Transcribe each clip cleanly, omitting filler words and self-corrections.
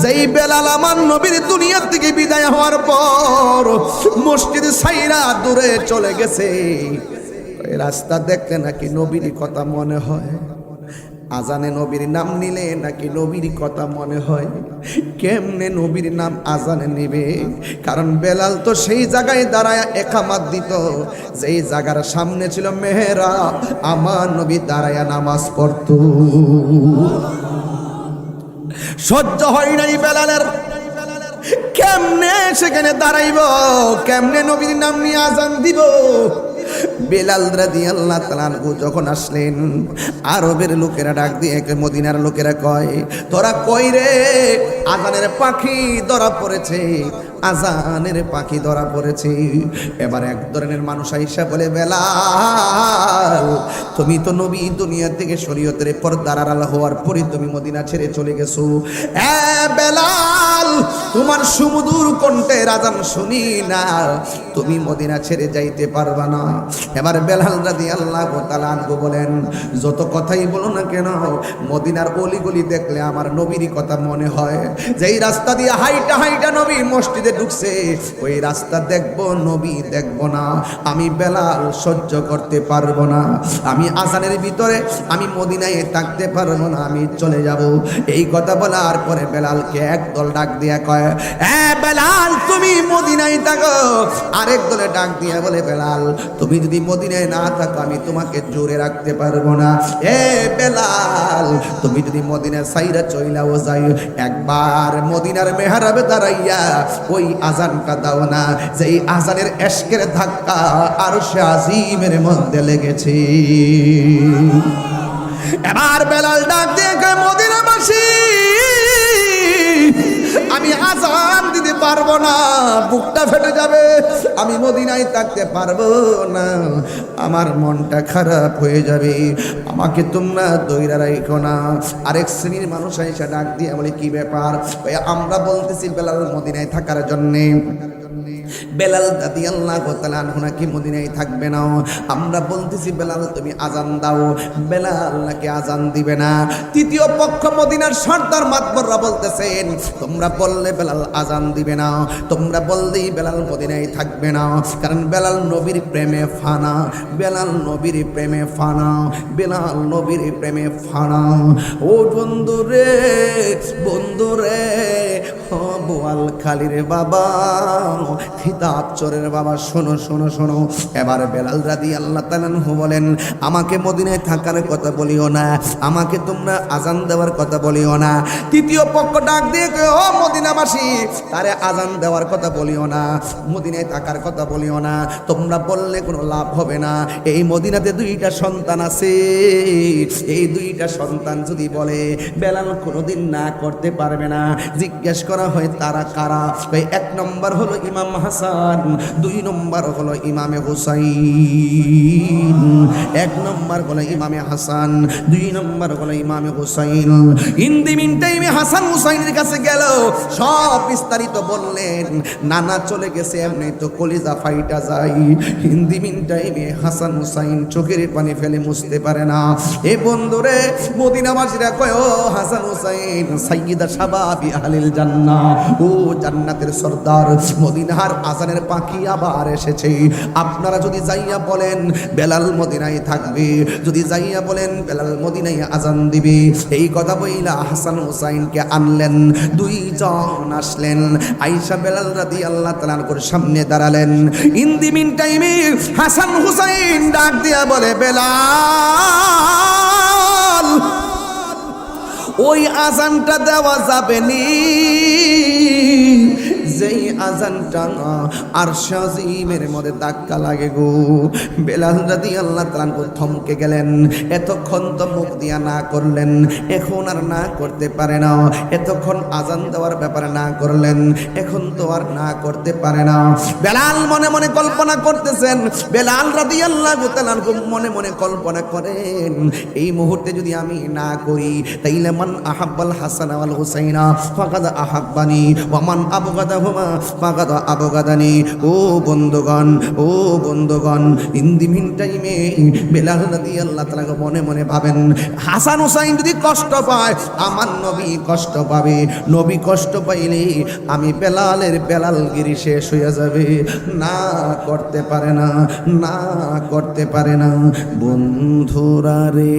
যেই বেলাল আমার নবীর দুনিয়া থেকে বিদায় হওয়ার পর মসজিদ ছাইরা দূরে চলে গেছে, এই রাস্তা দেখলে নাকি নবীর কথা মনে হয়, আজানে নবীর নাম নিলে নাকি নবীর কথা মনে হয়। কেমনে নবীর নাম আজানে নিবে? কারণ বেলাল তো সেই জায়গায় দাঁড়ায় একামাত দিত যেই জায়গার সামনে ছিল মেহরাব, আমার নবী দাঁড়ায় নামাজ পড়তো। সহ্য হয় নাই বেলালের, কেমনে সেখানে দাঁড়াইব, কেমনে নবীর নাম নিয়ে আজান দিব। বেলাল রাদিয়াল্লাহু তাআলা আনহু যখন আসলেন, আরবের লোকেরা ডাক দিয়ে, মদিনার লোকেরা কয়, তোরা কই রে? আজানের পাখি ধরা পড়েছে, আজানের পাখি ধরা পড়েছে। এবার এক ধরনের মানুষ আইসা বলে, বেলাল তুমি তো নবী দুনিয়া থেকে শরীয়তের পর্দার আড়াল হওয়ার পরে তুমি মদিনা ছেড়ে চলে গেছো। বেলাল তোমার সুমধুর কণ্ঠের আজান শুনি না, তুমি মদিনা ছেড়ে যাইতে পারবা না। এবার বেলাল রাদিয়াল্লাহু তাআলা আনহু বলেন, যত কথাই বলো না কেন, মদিনার অলিগলি দেখলে আমার নবীরই কথা মনে হয়। যেই রাস্তা দিয়ে হাইটা হাইটা নবী মসজিদে ঢুকছে, ওই রাস্তা দেখবো নবী দেখবো না, আমি বেলাল সহ্য করতে পারবো না। আমি আজানের ভিতরে আমি মদিনায় থাকতে পারবো না, আমি চলে যাব। এই কথা বলার পরে বেলালকে একদল ডাক দিয়ে কয়, বেলাল তুমি মদিনায় থাকো। আরেক দলে ডাক দিয়ে বলে, বেলাল তুমি যদি মদিনায় না থাকো আমি তোমাকে জোরে রাখতে পারবো না। বেলাল তুমি যদি মদিনায় সাইরা চইলাও যাই, একবার মদিনার মেহরাবে দাঁড়াইয়া ওই আজানটা দাও না, যেই আজানের এশকের ধাক্কা আরশে আজিমের মধ্যে লেগেছে। এবার বেলাল ডাক দিয়ে কয়, মদিনাবাসী আমি আজান দিতে পারবো না, বুকটা ফেটে যাবে, আমি মদিনায় থাকতে পারবো না, আমার মনটা খারাপ হয়ে যাবে, আমাকে তোমরা দইরা রাখো না। আরেক শ্রেণীর মানুষ এসে ডাক দিয়ে বলে, কি ব্যাপার? আমরা বলতেছি বেলাল মদিনায় থাকার জন্যে। বেলাল রাদিয়াল্লাহু তাআলা আনহু নাকি মদিনায় থাকবে না। আমরা বলতেছি বেলাল তুমি আজান দাও, বেলাল নাকি আজান দিবে না। তৃতীয় পক্ষ মদিনার সর্দার মাতবররা বলতেছেন, তোমরা বললে বেলাল আজান দিবে না, তোমরা বললেই বেলাল মদিনায় থাকবে না, কারণ বেলাল নবীর প্রেমে ফানা, বেলাল নবীর প্রেমে ফানা, বেলাল নবীর প্রেমে ফানা। ও বন্ধুরে বন্ধুরে, বোয়াল খালির বাবা, খিতাব চোরের বাবা, শোনো শোনো শোনো। এবার বেলাল রাদিয়াল্লাহু তাআলা আনহু বলেন, আমাকে মদিনায় থাকার কথা বলিও না, আমাকে তোমরা আজান দেওয়ার কথা বলিও না। তৃতীয় পক্ষ ডাক দিয়ে কয়, ও মদিনাবাসী, তারে আজান দেওয়ার কথা বলিও না, মদিনায় থাকার কথা বলিও না, তোমরা বললে কোনো লাভ হবে না। এই মদিনাতে দুইটা সন্তান আছে, এই দুইটা সন্তান যদি বলে বেলাল কোনোদিন না করতে পারবে না। জিজ্ঞেস করা হয় তারা কারা? এক নম্বর হলো ইমাম হাসান, দুই নম্বর হলো ইমামে হুসাইন। এক নম্বর হলো ইমামে হাসান, দুই নম্বর হলো ইমামে হুসাইন। ইন দি মিন টাইমে হাসান হুসাইনের কাছে গেল, সব বিস্তারিত বললেন। নানা চলে গেছে, এমনি তো কলিজা ফাইটা যায়। ইন দি মিন টাইমে হাসান হুসাইন চোখের পানি ফেলে মুছতে পারে না। এ বন্ধুরে, মদিনাবাসীরা কয়, ও হাসান হুসাইন সাইয়্যিদা শাবাবি আহলিল জান্নাহ, ও জান্নাতের সর্দার, মদিনার আজানের পাখি আবার এসেছে। আপনারা যদি যাইয়া বলেন বেলাল মদিনায় থাকবে, যদি যাইয়া বলেন বেলাল মদিনায় আজান দিবে, এই কথা বইলা হাসান হুসাইনকে আনলেন। দুইজন আসলেন, আয়েশা বেলাল রাদিয়াল্লাহু তাআলা আনহুর সামনে দাঁড়ালেন। ইন দি মিন টাইমে হাসান হুসাইন ডাক দিয়া বলে, বেলাল ওই আজানটা দেওয়া যাবে নি, যেই আজানটা আরশে আজিমের মধ্যে ধাক্কা লাগে গো। বেলাল রাদিয়াল্লাহু তাআলা আনহু থমকে গেলেন। এতক্ষণ তো মুখ দিয়া না করলেন, এখন আর না করতে পারে না। এতক্ষণ আজান দেওয়ার ব্যাপারে না করলেন, এখন তো আর না করতে পারে না। বেলাল মনে মনে কল্পনা করতেছেন, বেলাল রাদিয়াল্লাহু তাআলা আনহু মনে মনে কল্পনা করেন, এই মুহূর্তে যদি আমি না করি তাইলে মান আহাব্বাল হাসান ওয়াল হুসাইনা ফাকাদ আহাব্বানি ওয়া মান আবগাদাহুম মা পাগাদা আবগাদানি। ও বন্ধুগণ, ও বন্ধুগণ, ইন দি মিন টাইমে বেলাল রাদিয়াল্লাহু তাআলা মনে মনে ভাবেন, হাসান হুসাইন যদি কষ্ট পায় আমার নবী কষ্ট পাবে, নবী কষ্ট পাইলে আমি বেলালগিরি শেষ হয়ে যাবে। না করতে পারে না, না করতে পারে না। বন্ধুরা রে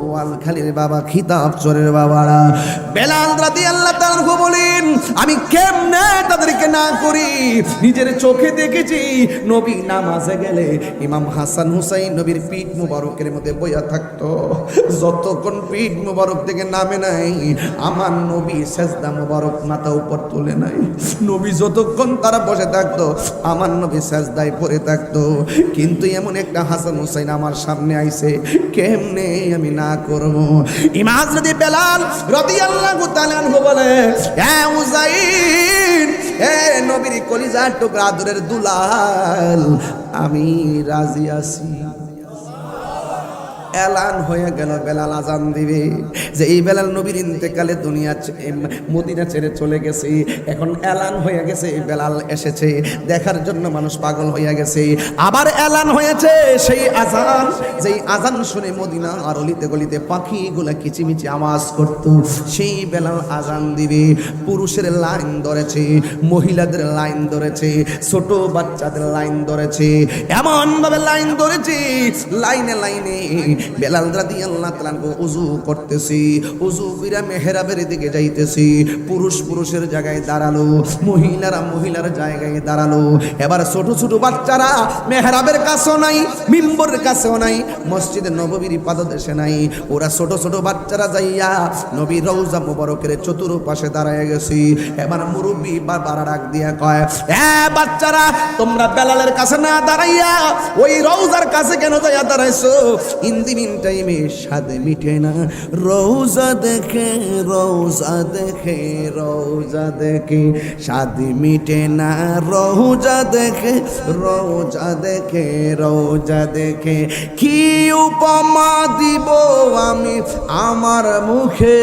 গোয়ালখালীর বাবা, খিতাব চরের বাবারা, বেলাল রাদিয়াল্লাহু তাআলা বলেন আমি কেমনে তাদেরকে না করি। নিজের চোখে দেখেছি নবী নামাজে গেলে ইমাম হাসান হুসাইন নবীর পিঠ মুবারকের মধ্যে বইয়া থাকতো। যতক্ষণ পিঠ মুবারক থেকে নামে নাই আমার নবী সেজদা মুবারক মাথা উপর তুলে নাই। নবী যতক্ষণ তারা বসে থাকতো আমার নবী সেজদায় পড়ে থাকতো। কিন্তু এমন একটা হাসান হুসাইন আমার সামনে আইছে, কেমনে আমি না করব। ইমাম যদি বেলাল রাদিয়াল্লাহু তাআলা আনহু বলে, এ হুসাইন, এ নবীর কলিজার টুকরা আদরের দুলাল, আমি রাজি আছি। এলান হয়ে গেল, বেলাল আজান দিবে যে এই বেলাল নবীর ইন্তেকালে মদিনা ছেড়ে চলে গেছে। এখন এলান হয়ে গেছে বেলাল এসেছে, দেখার জন্য মানুষ পাগল হয়ে গেছে। আবার এলান হয়েছে সেই আজান, যেই আজান শুনে মদিনা আর অলিতে গলিতে পাখিগুলা কিচিমিচি আওয়াজ করত। সেই বেলাল আজান দিবে। পুরুষের লাইন ধরেছে, মহিলাদের লাইন ধরেছে, ছোট বাচ্চাদের লাইন ধরেছে, এমন ভাবে লাইন ধরেছে, লাইনে লাইনে বেলাল রাদিয়াল্লাহু তাআলা ওযু করতেছি, ওযু কইরা মেহরাবের দিকে যাইতেছি। পুরুষের জায়গায় দাঁড়ালো, মহিলার জায়গায় দাঁড়ালো। এবার ছোট ছোট বাচ্চারা মেহরাবের কাছেও নাই, মিম্বরের কাছেও নাই, মসজিদে নববীর পাদদেশে নাই। ওরা ছোট ছোট বাচ্চারা যাইয়া নবী রওজা মুবারকের চতুর্পাশে দাঁড়ায় গেছি। এবার মুরব্বি বাবারা ডাক দিয়া কয়, এ বাচ্চারা, তোমরা বেলালের কাছে না দাঁড়াইয়া ওই রওজার কাছে কেন যাইয়া দাঁড়াইছো? ইন্দিমিন টাইমে স্বাদ মিটে না রওজা দেখে, রওজা দেখে, রওজা দেখে স্বাদ মিটে না রওজা দেখে, রওজা দেখে, রওজা দেখে। কি উপমা দিব আমি আমার মুখে,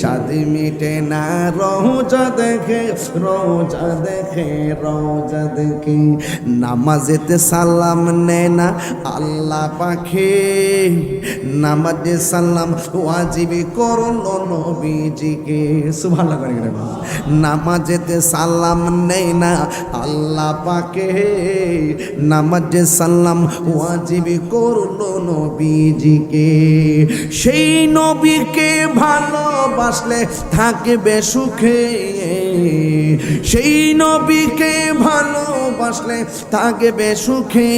স্বাদ মিটে না রওজা দেখে, রওজা দেখে, রওজা দেখে। নামাজেতে সালাম নেয় না আল্লাহ পাখে, নামাজে সালাম ওয়াজিবি করলো নবীজিকে। সুবহানাল্লাহ করে নামাজেতে সালাম নেই না আল্লাহ পাকে, নামাজে সালাম ওয়াজিবি করলো নবীজিকে। সেই নবীকে ভালোবাসলে থাকবে সুখে, সেই নবীকে ভালোবাসলে থাকবে সুখে।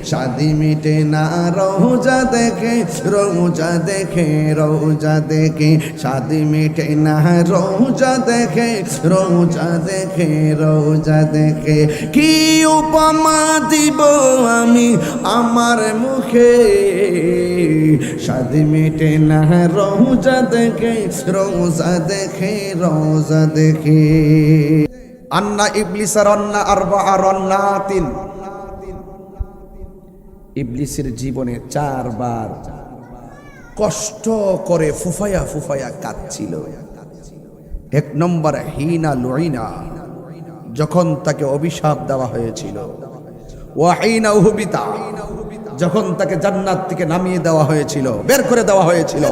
শাদি মিটে না রওজা দেখে, রওজা দেখে, রওজা দেখে। শাদি মিটে না রওজা দেখে, রওজা দেখে, রওজা দেখে। কি উপমা দিব আমি আমার মুখে, শাদি মিটে না রওজা দেখে, রওজা দেখে, রওজা দেখে। আন্না ইবলিসার আন্না আরবা আর আন্না তিন। ইবলিসের জীবনে 4 বার কষ্ট করে ফুফায়া ফুফায়া কাঁদছিল। 1 নম্বর হিনা লুইনা, যখন তাকে অভিশাপ দেওয়া হয়েছিল। ওয়াহিনা উহবিতা, যখন তাকে জান্নাত থেকে নামিয়ে দেওয়া হয়েছিল, বের করে দেওয়া হয়েছিল।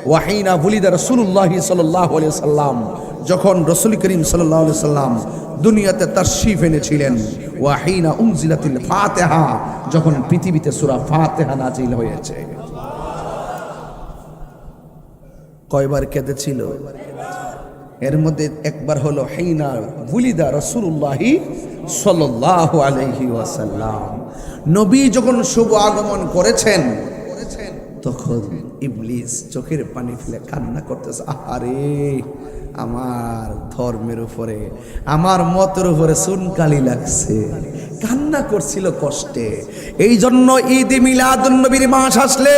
ওয়াহিনা বুলিদা রাসূলুল্লাহ সাল্লাল্লাহু আলাইহি সাল্লাম, যখন রাসূল করিম সাল্লাল্লাহু আলাইহি সাল্লাম দুনিয়াতে তাশরীফ এনেছিলেন। ওয়াহিনা উনজিলাতিল ফাতিহা, যখন পৃথিবীতে সূরা ফাতিহা নাজিল হয়েছে। কয়বার কেঁদেছিল? এর মধ্যে একবার হলো হিনা বুলিদা রাসূলুল্লাহ সাল্লাল্লাহু আলাইহি ওয়াসাল্লাম, নবী যখন শুভ আগমন করেছেন, তখন ইবলিস চোখের পানি ফেলে কান্না করতেছে। আহারে, আমার ধর্মের উপরে, আমার মতের উপরে চুনকালি লাগছে, কান্না করছিল কষ্টে। এই জন্য ঈদ মিলাদুন নবীর মাস আসলে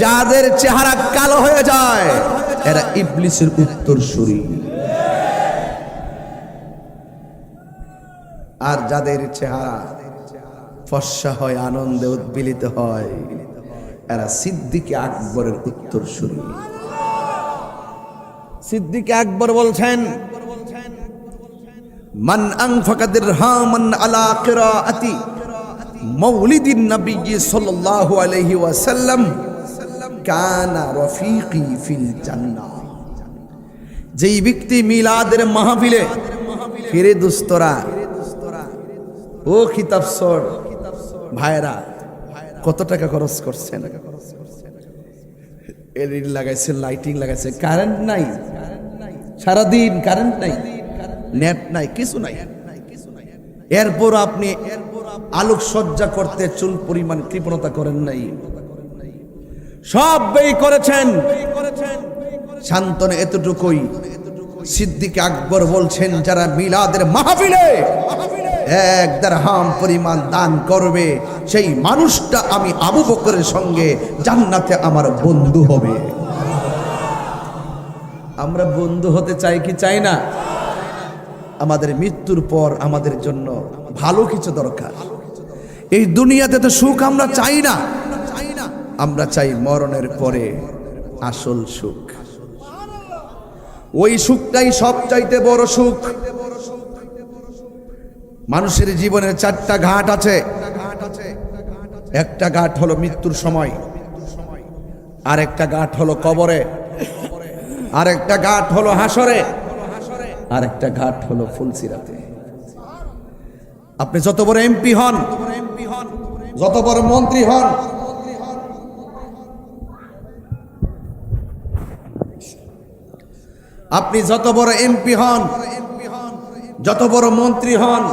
যাদের চেহারা কালো হয়ে যায় এরা ইবলিসের উত্তরসূরি, আর যাদের চেহারা ফর্সা হয়, আনন্দে উদ্বেলিত হয়, এরা সিদ্দিকে আকবরের উত্তরসূরি। সিদ্দিকে আকবর বলছেন, মান আনফাকা দিরহামান আলা কিরাআতি মাউলিদিন নবী সাল্লাল্লাহু আলাইহি ওয়াসাল্লাম কানা রফিকি ফিল জান্নাহ। যেই ব্যক্তি মিলাদের মাহফিলে ফিরে দুস্তরা ও খিতাবসর ভাইরা কত টাকা খরচ করছেন? এলইডি লাগাইছে, লাইটিং লাগাইছে, কারেন্ট নাই, সারাদিন কারেন্ট নাই, নেট নাই, কিছু নাই। এরপর আপনি আলোকসজ্জা করতে চুল পরিমাণ কৃপণতা করেন নাই, সব ব্যয় করেছেন। শান্তনে এতটুকুই সিদ্দিক আকবর বলছেন, যারা মিলাদের মাহফিলে এক দিরহাম পরিমাণ দান করবে, সেই মানুষটা আমি আবু বকরের সঙ্গে জান্নাতে আমার বন্ধু হবে। আমরা বন্ধু হতে চাই কি চাই না? আমাদের মৃত্যুর পর আমাদের জন্য ভালো কিছু দরকার। এই দুনিয়াতে তো সুখ আমরা চাই না, আমরা চাই মরণের পরে আসল সুখ। ওই সুখটাই সবচাইতে বড় সুখ। মানুষের জীবনের চারটা ঘাট আছে। একটা ঘাট হলো মৃত্যুর সময়, আর একটা ঘাট হলো কবরে, আর একটা ঘাট হলো হাসরে, আর একটা ঘাট হলো ফুলসিরাতে। আপনি যত বড় এমপি হন, যত বড় মন্ত্রী হন, আপনি যত বড় এমপি হন, যত বড় মন্ত্রী হন,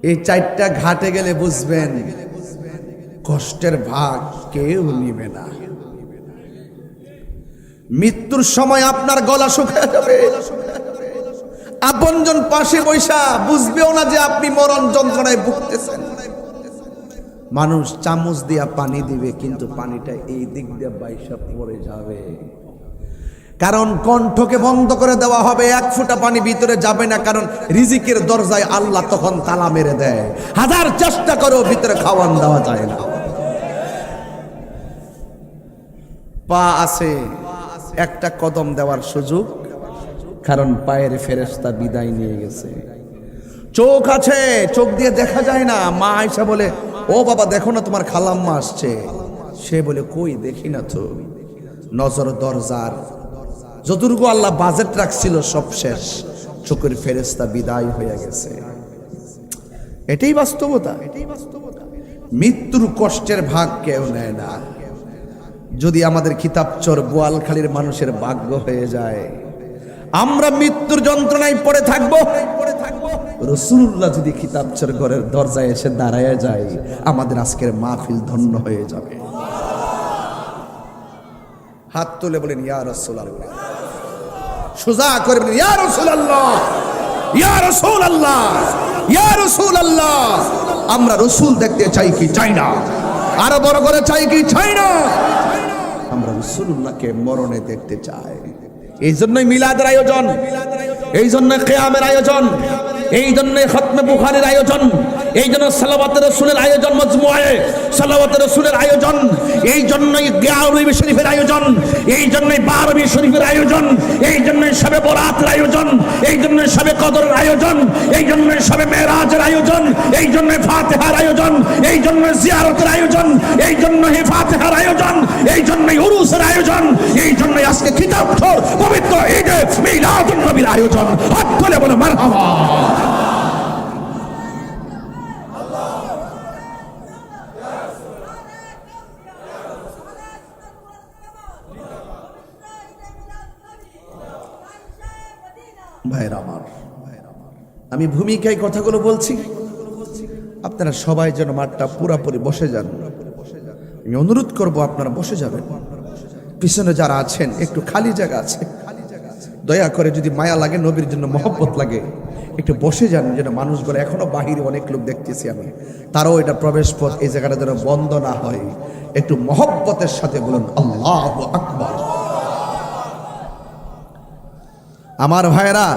এই চারটা ঘাটে গেলে বুঝবেন কষ্টের ভাগ কেউ নিবে না। মৃত্যুর সময় আপনার গলা শুকিয়ে যাবে, আপনজন পাশে বৈশা বুঝবেও না যে আপনি মরণ যন্ত্রণায় ভুগতেছেন। মানুষ চামচ দিয়া পানি দিবে, কিন্তু পানিটা এই দিক দিয়ে বাইশা পড়ে যাবে, কারণ কণ্ঠকে বন্ধ করে দেওয়া হবে, এক ফোঁটা পানি ভিতরে যাবে না, কারণ রিজিকের দরজায় আল্লাহ তখন তালা মেরে দেয়। হাজার চেষ্টা করেও ভিতরে খাওয়ান দেওয়া যায় না। পা আছে, একটা কদম দেওয়ার সুযোগ, কারণ পায়ের ফেরেশতা বিদায় নিয়ে গেছে। চোখ আছে, চোখ দিয়ে দেখা যায় না। মা আয়েশা বলে, ও বাবা দেখো না তোমার খালাম্মা আসছে। সে বলে, কই দেখি না তো। নজর দরজার যতটুকু আল্লাহ বাজেট রাখছিল সব শেষ, চোখের ফেরেশতা বিদায় হয়ে গেছে। এটাই বাস্তবতা। মৃত্যুর কষ্টের ভাগ কেউ নেয় না। যদি আমাদের খিতাবচর বোয়ালখালীর মানুষের ভাগ্য হয়ে যায়, আমরা মৃত্যুর যন্ত্রণায় পড়ে থাকবো। রাসূলুল্লাহ যদি খিতাবচর ঘরের দরজায় এসে দাঁড়ায় যায়, আমাদের আজকের মাহফিল ধন্য হয়ে যাবে। হাত তুলে বলেন, ইয়া রাসূলুল্লাহ। সোজা করে বলেন, ইয়া রাসূলুল্লাহ, ইয়া রাসূলুল্লাহ, ইয়া রাসূলুল্লাহ। আমরা রাসূল দেখতে চাই কি চাই না? আরো বড় করে চাই কি চাই না? আমরা রাসূলুল্লাহকে মরণে দেখতে চাই। এই জন্যই মিলাদের আয়োজন, এই জন্য কিয়ামের আয়োজন, এই জন্য খতমে বুখারীর আয়োজন, এই জন্য সালাওয়াতে রাসূলের আয়োজন, মজমুআয়ে সালাওয়াতে রাসূলের আয়োজন, এই জন্যই গিয়াউরবি শরীফের আয়োজন, এই জন্যই বারবি শরীফের আয়োজন, এই জন্যই শবে বরাতের আয়োজন, এই জন্যই শবে কদরের আয়োজন, এই জন্যই শবে মেরাজের আয়োজন, এই জন্যই ফাতিহার আয়োজন, এই জন্যই জিয়ারতের আয়োজন, এই জন্যই ফাতিহার আয়োজন, এই জন্যই উরুসের আয়োজন, এই জন্যই আজকে কিতাবখোর পবিত্র ঈদে মিলাদুন নবীর আয়োজন। হাত তুলে বলো মারহাবা। ভাইরা আমার, আমি ভূমিকায় কথাগুলো বলছি, আপনারা সবাই যেন মাঠটা পুরাপুরি বসে যান। আমি অনুরোধ করব আপনারা বসে যাবেন। পিছনে যারা আছেন একটু খালি জায়গা আছে, দয়া করে যদি মায়া লাগে, নবীর জন্য মহব্বত লাগে, একটু বসে যান, যেন মানুষগুলো এখনো বাহিরে অনেক লোক দেখতেছি আমি, তারাও এটা প্রবেশ পথ, এই জায়গাটা যেন বন্ধ না হয়। একটু মহব্বতের সাথে বলুন আল্লাহু আকবার। আমার ভাইরা,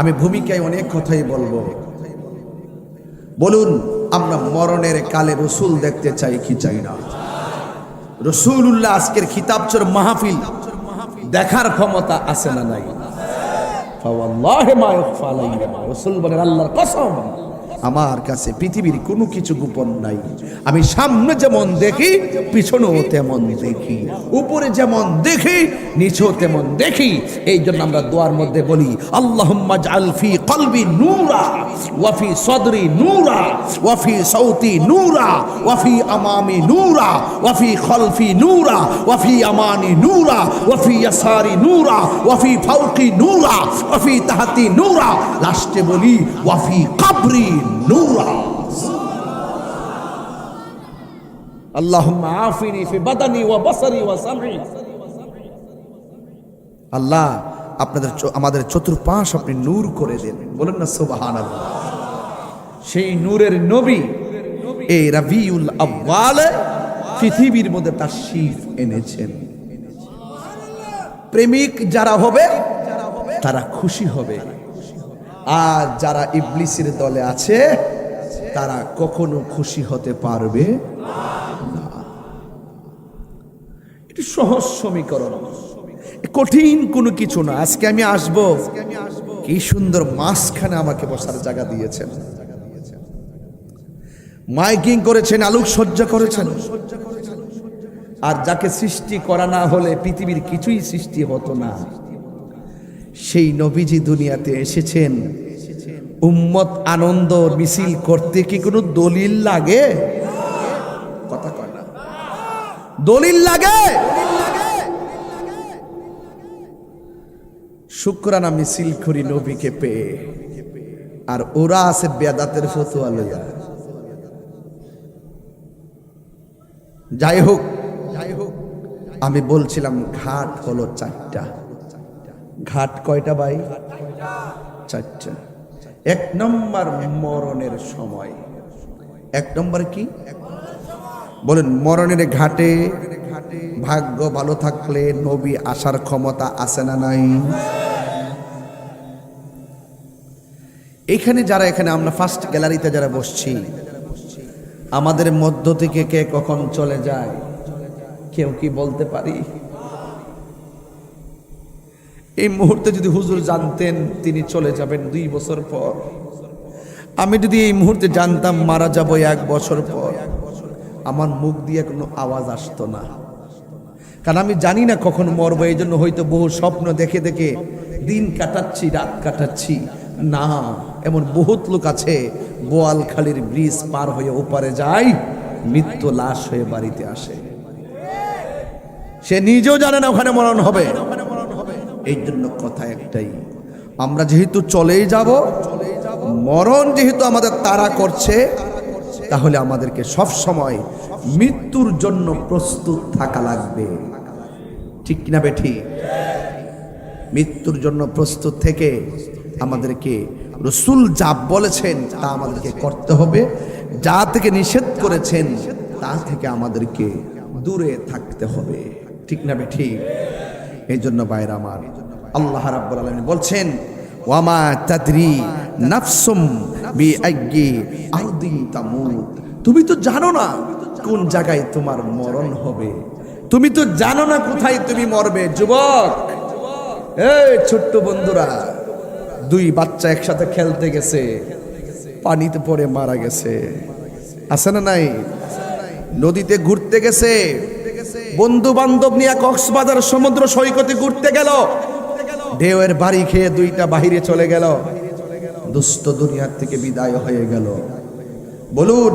আমি ভূমিকায় অনেক কথাই বলবো। বলুন আমরা মরণের কালে রসুল দেখতে চাই কি চাই না? রসুল্লাহ আজকের খিতাবচর মাহফিল দেখার ক্ষমতা আছে না নাই? ফাওয়াল্লাহি মা ইখফা আলাইয়া, রাসূল বলেন আল্লাহর কসম আমার কাছে পৃথিবীর কোনো কিছু গোপন নাই। আমি সামনে যেমন দেখি পিছনেও তেমন দেখি, উপরে যেমন দেখি নিচেও তেমন দেখি। এই জন্য আমরা দোয়ার মধ্যে বলি আল্লাহুম্মা জাআল ফি কলবি নূরা ওয়া ফি সদরি নূরা ওয়া ফি সাউতি নূরা ওয়া ফি আমামি নূরা ওয়া ফি খালফি নূরা ওয়া ফি আমানি নূরা ওয়া ফি ইয়াসারি নূরা ওয়া ফি ফাওকি নূরা ওয়া ফি তাহতি নূরা। লাস্টে বলি ওয়া ফি কবরি নূরা। আল্লাহুম্মা আফিনি ফি বাদানি ওয়া বাসারি ওয়া সামঈ। আল্লাহ আমাদের চতুর্পাশ আপনি নূর করে দেন, বলেন না সুবহানাল্লাহ। সেই নূরের নবী এই রবিউল আউয়াল পৃথিবীর মধ্যে তাশরীফ এনেছেন। প্রেমিক যারা হবে তারা খুশি হবে, আর যারা ইবলিসের দলে আছে তারা কখনো খুশি হতে পারবে না। এটি সহজ সমীকরণ, কঠিন কোনো কিছু না। আজকে আমি আসবো, কি সুন্দর মাঝখানে আমাকে বসার জায়গা দিয়েছেন, মাইকিং করেছেন, আলোকসজ্জা করেছেন। আর যাকে সৃষ্টি করা না হলে পৃথিবীর কিছুই সৃষ্টি হতো না, সেই নবীজি দুনিয়াতে এসেছেন। উম্মত আনন্দ মিছিল করতে কি কোনো দলিল লাগে? কথা কয় না, দলিল লাগে? শুকরানা মিছিল করি নবীকে পেয়ে, আর ওরা আছে বেদাতের ফতোয়া লইয়া। যাই হোক, আমি বলছিলাম ঘাট হলো চারটা। ঘাট কয়টা ভাই? চারটা। এক নম্বর মরণের সময়। এক নম্বর কি বলেন? মরণের ঘাটে ভাগ্য ভালো থাকলে নবী আসার ক্ষমতা আছে না নাই? এখানে যারা, এখানে আমরা ফার্স্ট গ্যালারিতে যারা বসছি, আমাদের মধ্য থেকে কে কখন চলে যায় কেউ কি বলতে পারি? এই মুহূর্তে যদি হুজুর জানতেন তিনি চলে যাবেন 2 বছর পর, আমি যদি এই মুহূর্তে জানতাম মারা যাব 1 বছর পর, আমার মুখ দিয়ে কোনো আওয়াজ আসতো না, কারণ আমি জানি না কখন মরবো। এই জন্য হয়তো বহু স্বপ্ন দেখে দেখে দিন কাটাচ্ছি, রাত কাটাচ্ছি। না, এমন বহুত লোক আছে বোয়ালখালীর ব্রিজ পার হয়ে ওপারে যায়, মৃত্যু লাশ হয়ে বাড়িতে আসে, সে নিজেও জানে না ওখানে মরণ হবে। এই জন্য কথা একটাই, আমরা যেহেতু চলেই যাব, মরণ যেহেতু আমাদের তাড়া করছে, তাহলে আমাদেরকে সব সময় মৃত্যুর জন্য প্রস্তুত থাকা লাগবে। ঠিক কিনা বেঠি? মৃত্যুর জন্য প্রস্তুত থেকে আমাদেরকে রাসূল যা বলেছেন তা আমাদেরকে করতে হবে, যা থেকে নিষেধ করেছেন তা থেকে আমাদেরকে দূরে থাকতে হবে। ঠিক না বেঠি? এই জন্য ভাইরা আমার, আল্লাহ রাব্বুল আলামিন বলছেন ওয়ামা তাদরি নাফসুম বিআইয়ি আরদিন তামুত। তুমি তো জানো না কোন জায়গায় তোমার মরণ হবে, তুমি তো জানো না কোথায় তুমি মরবে। যুবক, এই ছোট্ট বন্ধুরা, 2 বাচ্চা একসাথে খেলতে গেছে, পানিতে পড়ে মারা গেছে, আছে না নাই? নদীতে ঘুরতে গেছে, বন্ধু বান্ধব নিয়ে কক্সবাজার সমুদ্র সৈকতে ঘুরতে গেল, ঢেউয়ের বাড়ি খেয়ে 2টা বাহিরে চলে গেল, দুস্থ দুনিয়ার থেকে বিদায় হয়ে গেল। বলুন,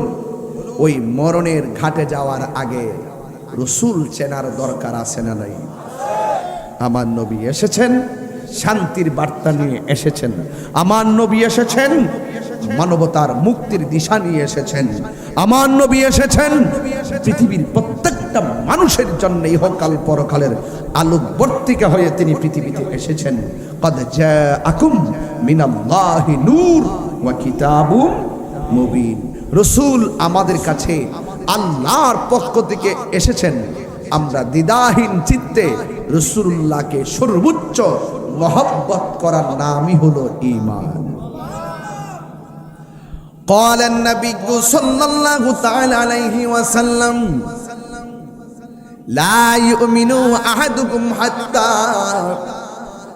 ওই মরণের ঘাটে যাওয়ার আগে রাসূল চেনার দরকার আছে না নাই? আমার নবী এসেছেন শান্তির বার্তা নিয়ে এসেছেন, আমার নবী এসেছেন মানবতার মুক্তির দিশা নিয়ে এসেছেন, আমার নবী এসেছেন পৃথিবীর প্রত্যেকটা মানুষের জন্য ইহকাল পরকালের আলোকবর্তিকা হয়ে তিনি পৃথিবীতে এসেছেন। قد جاءكم من الله নূর ওয়া কিতাবুম মুবিন। রাসূল আমাদের কাছে আল্লাহর পক্ষ থেকে এসেছেন। আমরা দ্বিধাহীন চিত্তে রাসূলুল্লাহকে সর্বোচ্চ মহব্বত করার নামই হলো ঈমান। قال النبي صلى الله تعالى عليه وسلم لا يؤمن أحدكم حتى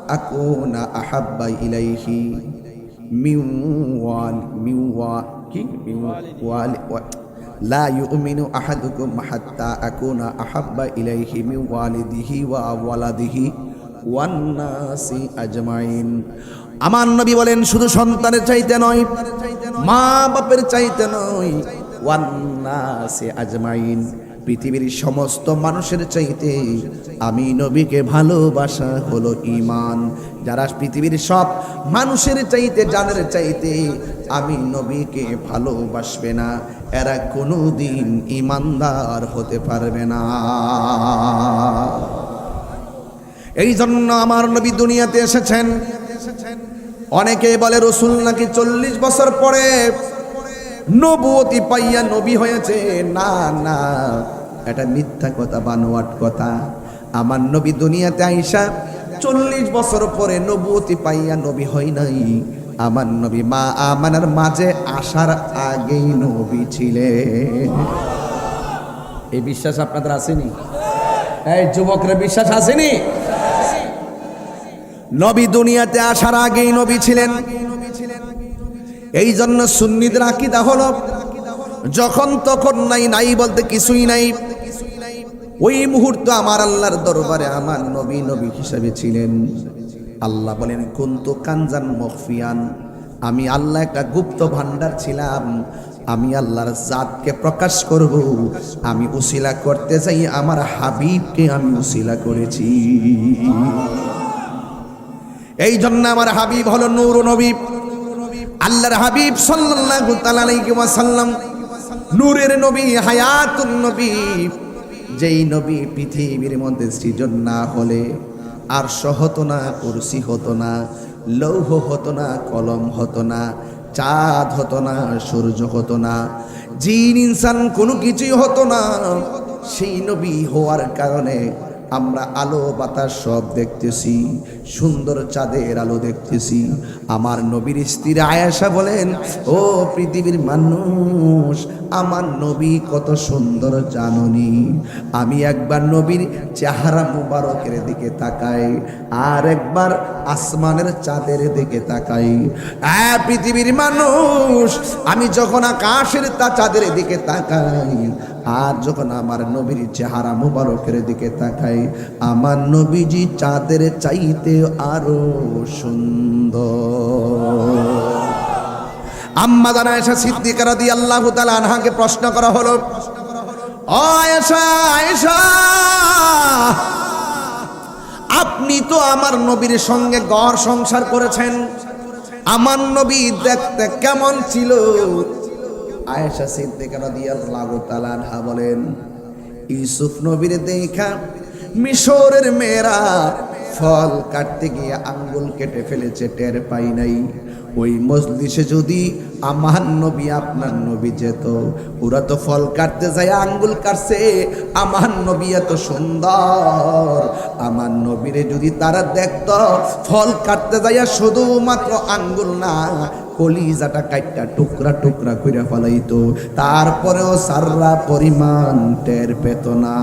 أكون أحب إليه من لا يؤمن أحدكم حتى أكون أحب إليه من والده وولده والناس أجمعين আমার নবী বলেন শুধু সন্তানের চাইতে নয়, মা বাপের চাইতে নয়, ওয়ান্নাসি আজমাইন, পৃথিবীর সমস্ত মানুষের চাইতে আমি নবীকে ভালোবাসা হলো ঈমান। যারা পৃথিবীর সব মানুষের চাইতে, জানের চাইতে আমি নবীকে ভালোবাসবে না, এরা কোনোদিন ঈমানদার হতে পারবে না। এই জন্য আমার নবী দুনিয়াতে এসেছেন। অনেকে বলে রাসূল নাকি 40 বছর পরে নবুয়তি পাইয়া নবী হয়েছে। না না, এটা মিথ্যা কথা, বানোয়াট কথা। আমার নবী দুনিয়াতে আইসা 40 বছর পরে নবুয়তি পাইয়া নবী হয় নাই। আমার নবী মা আমানার মাঝে আসার আগেই নবী ছিলেন। এই বিশ্বাস আপনাদের আসেনি? এই যুবকরা বিশ্বাস আসেনি? নবী দুনিয়াতে আসার আগেই নবী ছিলেন। এই জন্য সুন্নিদের আকীদা হলো যখন তখন নাই, নাই বলতে কিছুই নাই। ওই মুহূর্তে আমার আল্লাহর দরবারে আমার নবী নবী হিসেবে ছিলেন। আল্লাহ বলেন কুনতু কানজান মখফিয়ান, আমি আল্লাহ একটা গুপ্ত ভান্ডার ছিলাম। আমি আল্লাহর জাতকে প্রকাশ করব, আমি উসিলা করতে চাই আমার হাবিবকে আমি উসিলা করেছি। এই জন্য আমার হাবিব হলো নূর নবী। আল্লাহর হাবিব সাল্লাল্লাহু তাআলা আলাইহি ওয়াসাল্লাম নূরের নবী, হায়াতুন নবী। যেই নবী পৃথিবীর মধ্যে সৃজন না হলে আরশ হতো না, কুরসি হতো না, লৌহ হতো না, কলম হতো না, চাঁদ হতো না, সূর্য হতো না, জিন ইনসান কোনো কিছুই হতো না। সেই নবী হওয়ার কারণে আমরা আলো বাতাস সব দেখতেছি, সুন্দর চাঁদের আলো দেখতেছি। আমার নবীর স্ত্রী আয়েশা বলেন, ও পৃথিবীর মানুষ, আমার নবী কত সুন্দর জাননি। আমি একবার নবীর চেহারা মুবারকের দিকে তাকাই, আর একবার আসমানের চাঁদের দিকে তাকাই। পৃথিবীর মানুষ, আমি যখন আকাশের চাঁদের দিকে তাকাই, আর যখন আমার নবীর চেহারা মুবারকের দিকে তাকাই, আমার নবীজি চাঁদের চাইতে আরো সুন্দর। আম্মা জান আয়েশা সিদ্দিকা রাদিয়াল্লাহু তাআলা আনহাকে প্রশ্ন করা হলো, ও আয়েশা, আয়েশা, আপনি তো আমার নবীর সঙ্গে ঘর সংসার করেছেন, আমার নবী দেখতে কেমন ছিল? আয়েশা সিদ্দিকা রাদিয়াল্লাহু তাআলা আনহা বলেন, ইউসুফ নবীর দেখা মিশরের মেয়েরা ফল কাটতে গিয়ে আঙ্গুল কেটে ফেলেছে, টের পাই নাই। ওই মজলিসে যদি আমার নবী আপনার নবী যেত, ওরা তো ফল কাটতে যায় আঙ্গুল কাটছে, আমার নবী এত সুন্দর, আমার নবীরে যদি তারা দেখত ফল কাটতে যায় শুধুমাত্র আঙ্গুল না, কলিজাটা কাটটা টুকরা টুকরা কইরা ফেলাইতো, তারপরেও সাররা পরিমাণ টের পেত না।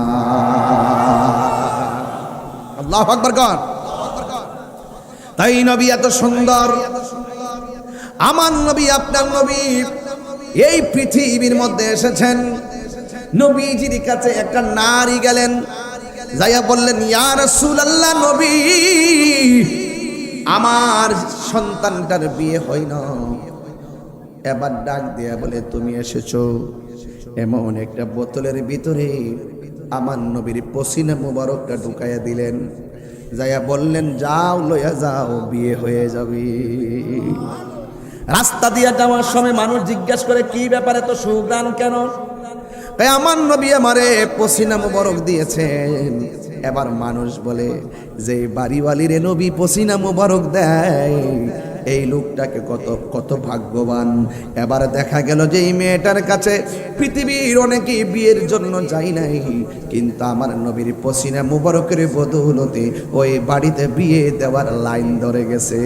আল্লাহু আকবার কর। তাই নবী এত সুন্দর, আমার নবী আপনার নবী এই পৃথিবীর মধ্যে এসেছেন। নবীজির কাছে একটা নারী গেলেন, যাইয়া বললেন, ইয়া রাসূলুল্লাহ, নবী, আমার সন্তানটার বিয়ে হয় না। এবার ডাক দিয়া বলে, তুমি এসেছো। এমন একটা বোতলের ভিতরে আমার নবীর পসিনা মুবারকটা ঢুকাইয়া দিলেন, যাইয়া বললেন, যাও লইয়া যাও, বিয়ে হয়ে যাবে। রাস্তা দিয়া যাওয়ার সময় মানুষ জিজ্ঞাসা করে, কি ব্যাপারে তো সুগ্রাণ কেন? আমার নবী আমারে পসিনা মুবারক দিয়েছেন। এবার মানুষ বলে, যে বাড়িওয়ালিরে নবী পসিনা মুবারক দেয়, এই লোকটাকে কত কত ভাগ্যবান। এবার দেখা গেল যে এই মেয়েটার কাছে পৃথিবীর অনেকেই বিয়ের জন্য যাই নাই, কিন্তু আমার নবীর পসিনা মুবারকের বদৌলতে ওই বাড়িতে বিয়ে দেওয়ার লাইন ধরে গেছে।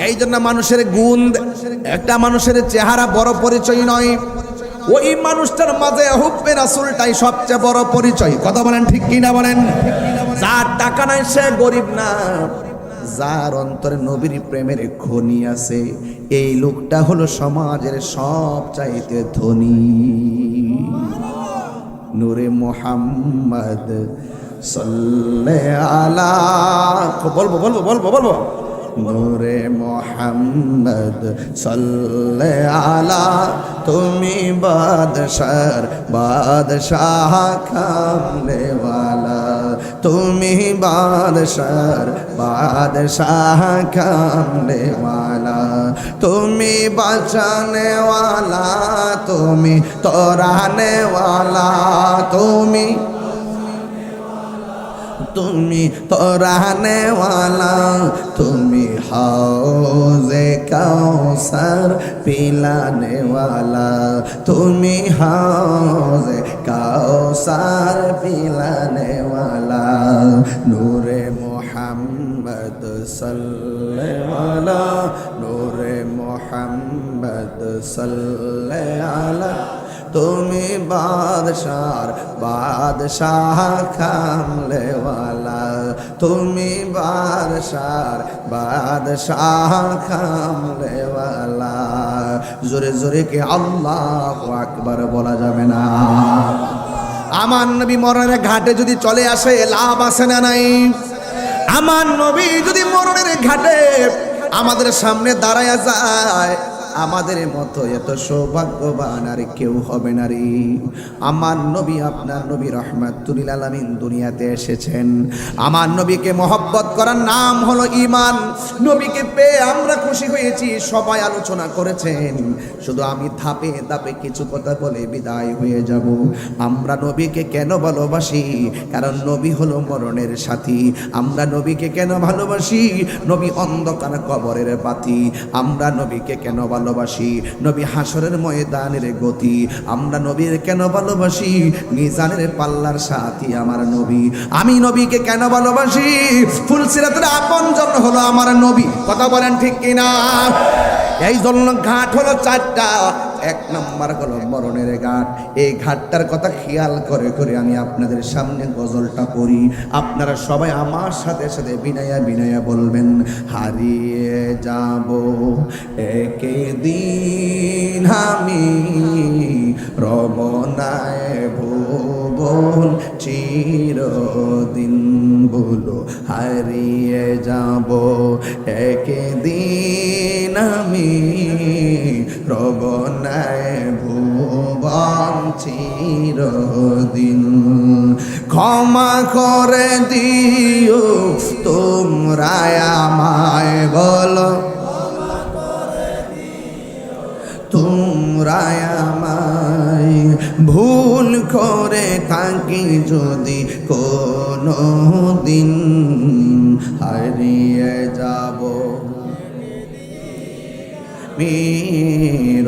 এই জন্য মানুষের গুণ, একটা মানুষের চেহারা বড় পরিচয় নয়, ওই মানুষটার মাঝে হুব্বে রাসূলটাই সবচেয়ে বড় পরিচয়। কথা বলেন ঠিক কিনা বলেন? যার টাকা নাই সে গরিব না, যার অন্তরে নবীর প্রেমের খনি আছে এই লোকটা হলো সমাজের সবচাইতে ধনী। নূরে মুহাম্মদ সাল্লাল্লাহু আলা, বলবো বলবো বলবো বলবো, নূরে মুহাম্মদ সাল্লাল্লাহু আলা, তুমি বাদশার বাদশাহ কামলেওয়ালা, তুমি বাদশার বাদশাহ কামলেওয়ালা, তুমি বাঁচানেওয়ালা, তুমি তরানেওয়ালা, তুমি তরানেওয়ালা, তুমি হাউজে কাউসার পিলানেওয়ালা, তুমি হাউজে কাউসার পিলানেওয়ালা, নূরে মুহাম্মদ সাল্লাল্লাহু আলা, নূরে মুহাম্মদ সাল্লাল্লাহু আলা, তুমি বাদশার বাদশাহ কামলেওয়ালা, তুমি বাদশার বাদশাহ কামলেওয়ালা। জোরে জোরে কি আল্লাহু আকবার বলা যাবে না? আমার নবী মরণের ঘাটে যদি চলে আসে লাভ আছে না নাই? আমার নবী যদি মরণের ঘাটে আমাদের সামনে দাঁড়ায়া যায়, আমাদের মতো এত সৌভাগ্যবান আর কেউ হবে না রে। আমার নবী, আপনার নবী রাহমাতুল লিল আলামিন দুনিয়াতে এসেছেন। আমার নবীকে মহব্বত করার নাম হলো ঈমান। নবীকে পেয়ে আমরা খুশি হয়েছি, সবাই আলোচনা করেছেন, শুধু আমি ধাপে ধাপে কিছু কথা বলে বিদায় হয়ে যাব। আমরা নবীকে কেন ভালোবাসি? কারণ নবী হলো মরণের সাথী। আমরা নবীকে কেন ভালোবাসি? নবী অন্ধকার কবরের বাতি। আমরা নবীকে কেন ভালোবাসি? নবী হাসরের ময়দানের গতি। আমরা নবীর কেন ভালোবাসি? মিজানের পাল্লার সাথী আমার নবী। আমি নবীকে কেন ভালোবাসি? ফুলসিরাতের আপনজন হলো আমার নবী। কথা বলেন ঠিক কিনা? এই জন্য ঘাট হলো চারটা। এক নম্বর হলো মরণের ঘাট। এই ঘাটটার কথা খেয়াল করে করে আমি আপনাদের সামনে গজলটা পড়ি। আপনারা সবাই আমার সাথে সাথে বিনায়া বিনায়া বলবেন, হারিয়ে যাব একদিন আমি রমনায় ভুবন চিরদিন, বলো হারিয়ে যাব একদিন আমি রমনায় ভুবন চিরদিন। ক্ষমা করে দিও তোমরা আমায়, বলো তোমরা আমায়, ভুল করে থাকি যদি কোনো দিন হারিয়ে যাব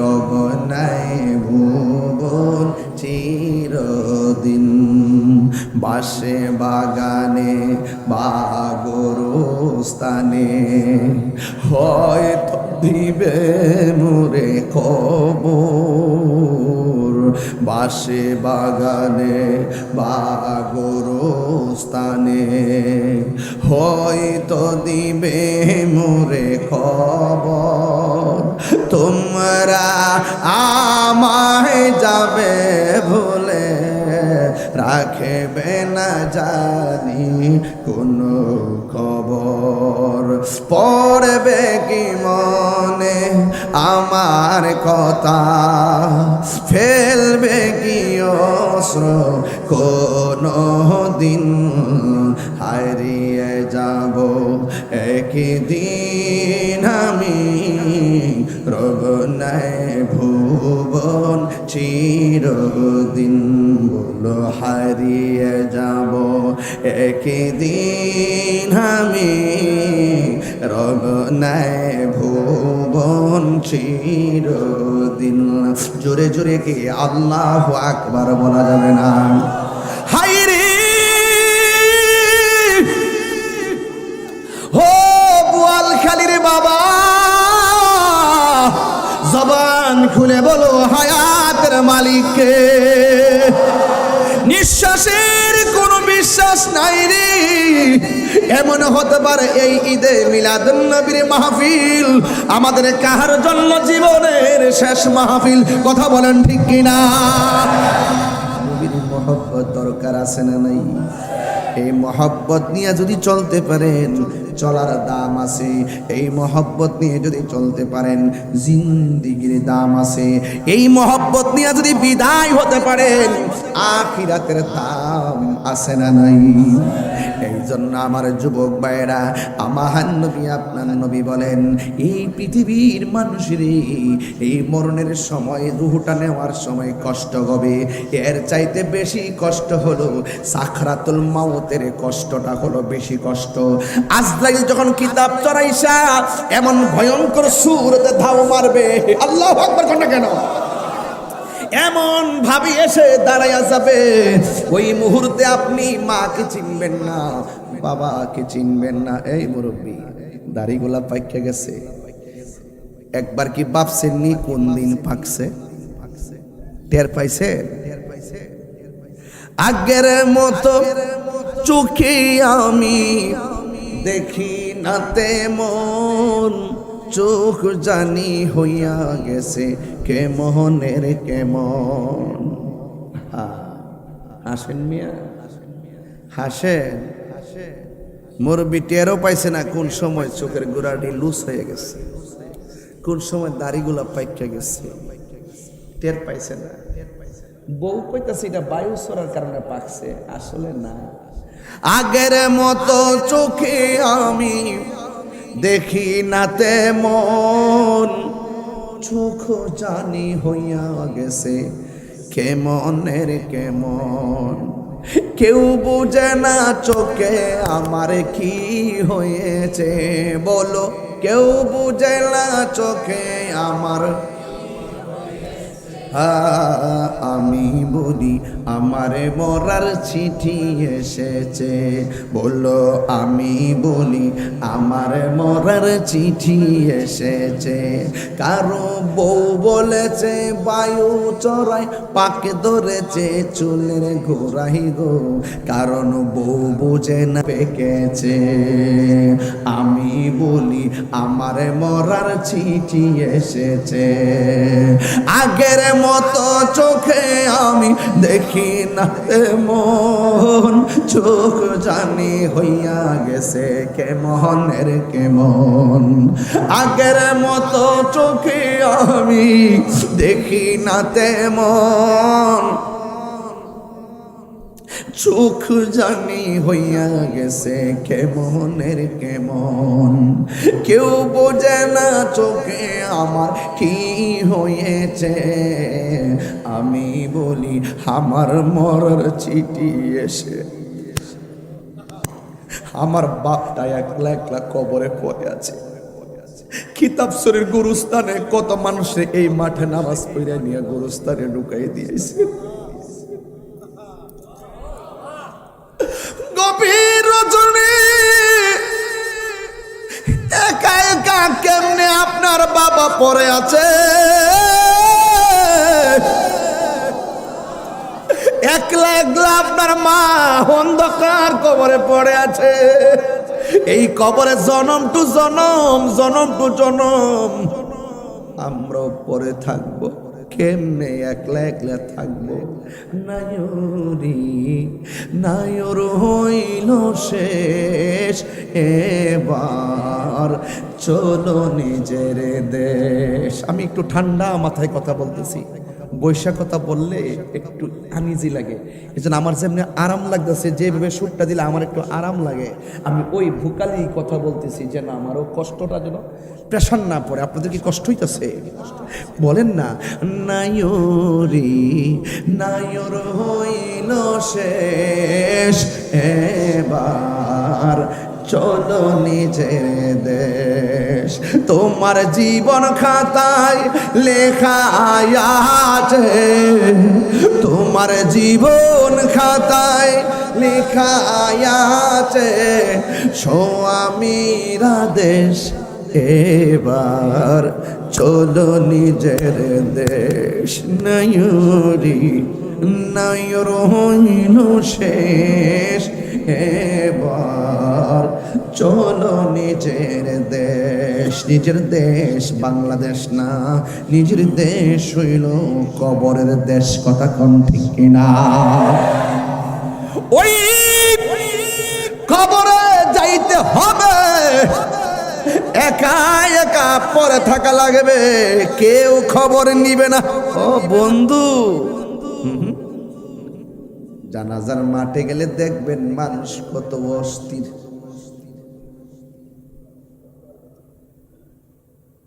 রমনায় ভুবন চিরদিন। বাসে বাগানে বা গোরস্থানে হয়তো দিবে মোরে খবর। বাসে বাগানে বা গোরস্থানে হয়তো দিবে মোরে খবর। তোমরা আমায় যাবে ভুলে, রাখবে না জানি কোনো খবর। পড়বে কি মনে আমার কথা, ফেলবে কি অস্ত্র কোনো দিন হারিয়ে যাব একদিন আমি রমনায় ভুবন চিরদিন। বলো হারিয়ে যাব একদিন আমি রমনায় ভুবন চিরদিন। জোরে জোরে কি আল্লাহু আকবার বলা যাবে না? হায়রে ও বোয়ালখালীর বাবা, জবান খুলে বলো হায়াতের মালিককে। নিঃশ্বাসের কোনো বিশ্বাস নাই রে। এমন হতে পারে এই ঈদে মিলাদুন নবীর মাহফিল আমাদের কাহার জন্য জীবনের শেষ মাহফিল। কথা বলেন ঠিক কিনা? নবীর মহব্বত দরকার আছে না নাই? এই মহব্বত নিয়ে যদি চলতে পারেন চলার দাম আছে। এই মহব্বত নিয়ে যদি চলতে পারেন জিন্দেগির দাম আছে। এই মহব্বত নিয়ে যদি বিদায় হতে পারেন আখিরাতের দাম আছে না নাই? এই জন্য আমার যুবক ভাইরা, আমার নবী আপনার নবী বলেন এই পৃথিবীর মানুষের এই মরণের সময় রুহটা নেওয়ার সময় কষ্ট হবে, এর চাইতে বেশি কষ্ট হলো সাকরাতুল মাউতের কষ্টটা হলো বেশি কষ্ট। আজরাইল যখন কিতাব চড়াইসা এমন ভয়ঙ্কর সুরতে ধাও মারবে, আল্লাহু আকবার কোনটা কেন, এমন ভাবি এসে দাঁড়াইয়া যাবে, ওই মুহূর্তে আপনি মাকে চিনবেন না, বাবাকে চিনবেন না। এই মুরব্বী দাড়িগুলা পাইকে গেছে, একবার কি ভাবছেন নি কোন দিন পাকছে? টের পাইছে? আগের মতো চোখে আমি দেখি না তেমন, চোখ জানি হইয়া গেছে কেমনের কেমন। হাসেন মিয়া, হাসেন। মুরব্বি টেরও পাইছে না কোন সময় চোখের গোড়াটি লুজ হয়ে গেছে, কোন সময় দাড়িগুলা পাইকা গেছে, টের পাইছে না। বউ কইতাছে এটা বায়ু সরার কারণে পাকছে, আসলে না। আগের মতো চোখে আমি দেখি না তেমন, চোখ জানি হইয়া গেছে কেমনের কেমন। কেউ বুঝে না চোখে আমার কি হয়েছে, বলো কেউ বুঝে না চোখে আমার। আমি বলি আমারে মরার চিঠি এসেছে, বললো আমি বলি আমার মরার চিঠি এসেছে। কারো বউ বলেছে বায়ু চড়াই পাকে ধরেছে চুলের ঘোরাই গো, কারণ বউ বুঝে না পেকেছে। আমি বলি আমার মরার চিঠি এসেছে। আগের মতো চোখে আমি দেখি না তেমন, চোখ জানি হইয়া গেছে কেমনের কেমন। আগের মতো চোখে আমি দেখি না তেমন, চোখ জানি হইয়া গেছে কেমনের কেমন। কেউ বোঝে না চোখে আমার কি হয়েছে, আমি বলি আমার মরার চিঠি এসে। আমার বাপটা একলা একলা কবরে পড়ে আছে। কিতাব শরীর গুরুস্থানে কত মানুষে এই মাঠে নামাজ পড়ে নিয়ে গুরুস্থানে ঢুকাই দিয়েছে। গভীর রজনী একা একা কেমনে আপনার বাবা পড়ে আছে, একলা একলা আপনার মা অন্ধকার কবরে পড়ে আছে। এই কবরে জনম টু জনম, জনম টু জনম আমরাও পরে থাকবো। কেমনে একলা একলা থাকবো। নায়রি নায়র হইল শেষ, এবার চলো নিজের দেশ। আমি একটু ঠান্ডা মাথায় কথা বলতেছি, বৈশাখ কথা বললে একটু আনইজি লাগে। এই জন্য আমার যেমনি আরাম লাগতেছে, যেভাবে সুরটা দিলে আমার একটু আরাম লাগে, আমি ওই ভোকালি কথা বলতেছি যেন আমারও কষ্টটা যেন প্রেশার না পড়ে। আপনাদের কি কষ্ট হইতেছে? বলেন না। নায়রি নায়র হইল শেষ, এবার চলো নিজের দেশ। তোমার জীবন খাতায় লেখা আছে, তোমার জীবন খাতায় লেখা আছে, স্বামীর আদেশ এবার চলো নিজের দেশ নয়ুরি নয়ুর হইল শেষ এবার চলো নিজের দেশ বাংলাদেশ না নিজের দেশ হইল কবরের দেশ কথা কোন ঠিক কিনা ওই কবরে যাইতে হবে একা একা পরে থাকা লাগবে কেউ খবর নিবে না ও বন্ধু জানাজার মাঠে গেলে দেখবেন মানুষ কত অস্থির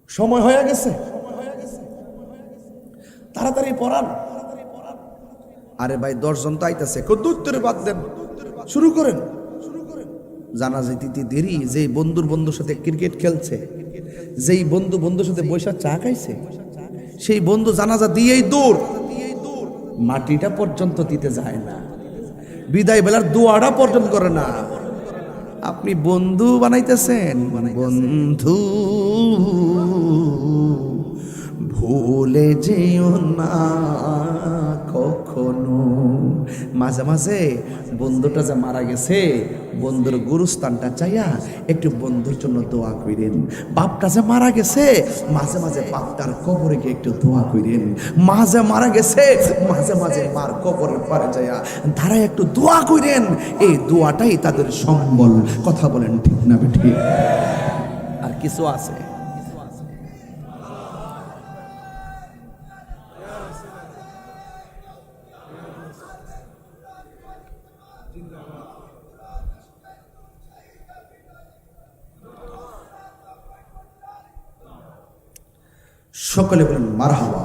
সময় হয়ে গেছে তাড়াতাড়ি পড়ান আরে ভাই 10 জন তো আইতাছে কত উত্তরে বাদ দেন শুরু করেন জানাজা দিতে দেরি যেই বন্ধুর সাথে ক্রিকেট খেলছে যেই বন্ধুর সাথে বৈশা চা খাইছে সেই বন্ধু জানাজা দিয়েই দূর মাটিটা পর্যন্ত দিতে যায় না বিদায় বেলার দোয়াটা পর্যন্ত করে না আপনি বন্ধু বানাইতেছেন বন্ধু ভুলে যেও না কখনো মাঝে মাঝে বন্ধুটা যে মারা গেছে বন্ধুর গুরুস্থানটা চাইয়া একটু বন্ধুর জন্য দোয়া করেন বাপটা যে মারা গেছে মাঝে মাঝে বাপটার কবরে গিয়ে একটু দোয়া করেন মাঝে মারা গেছে মাঝে মাঝে মার কবরের পারে যাইয়া ধারায় একটু দোয়া করেন এই দোয়াটাই তাদের সম্বল কথা বলেন ঠিক না ঠিক আর কিছু আছে সকলে বলেন মারহাবা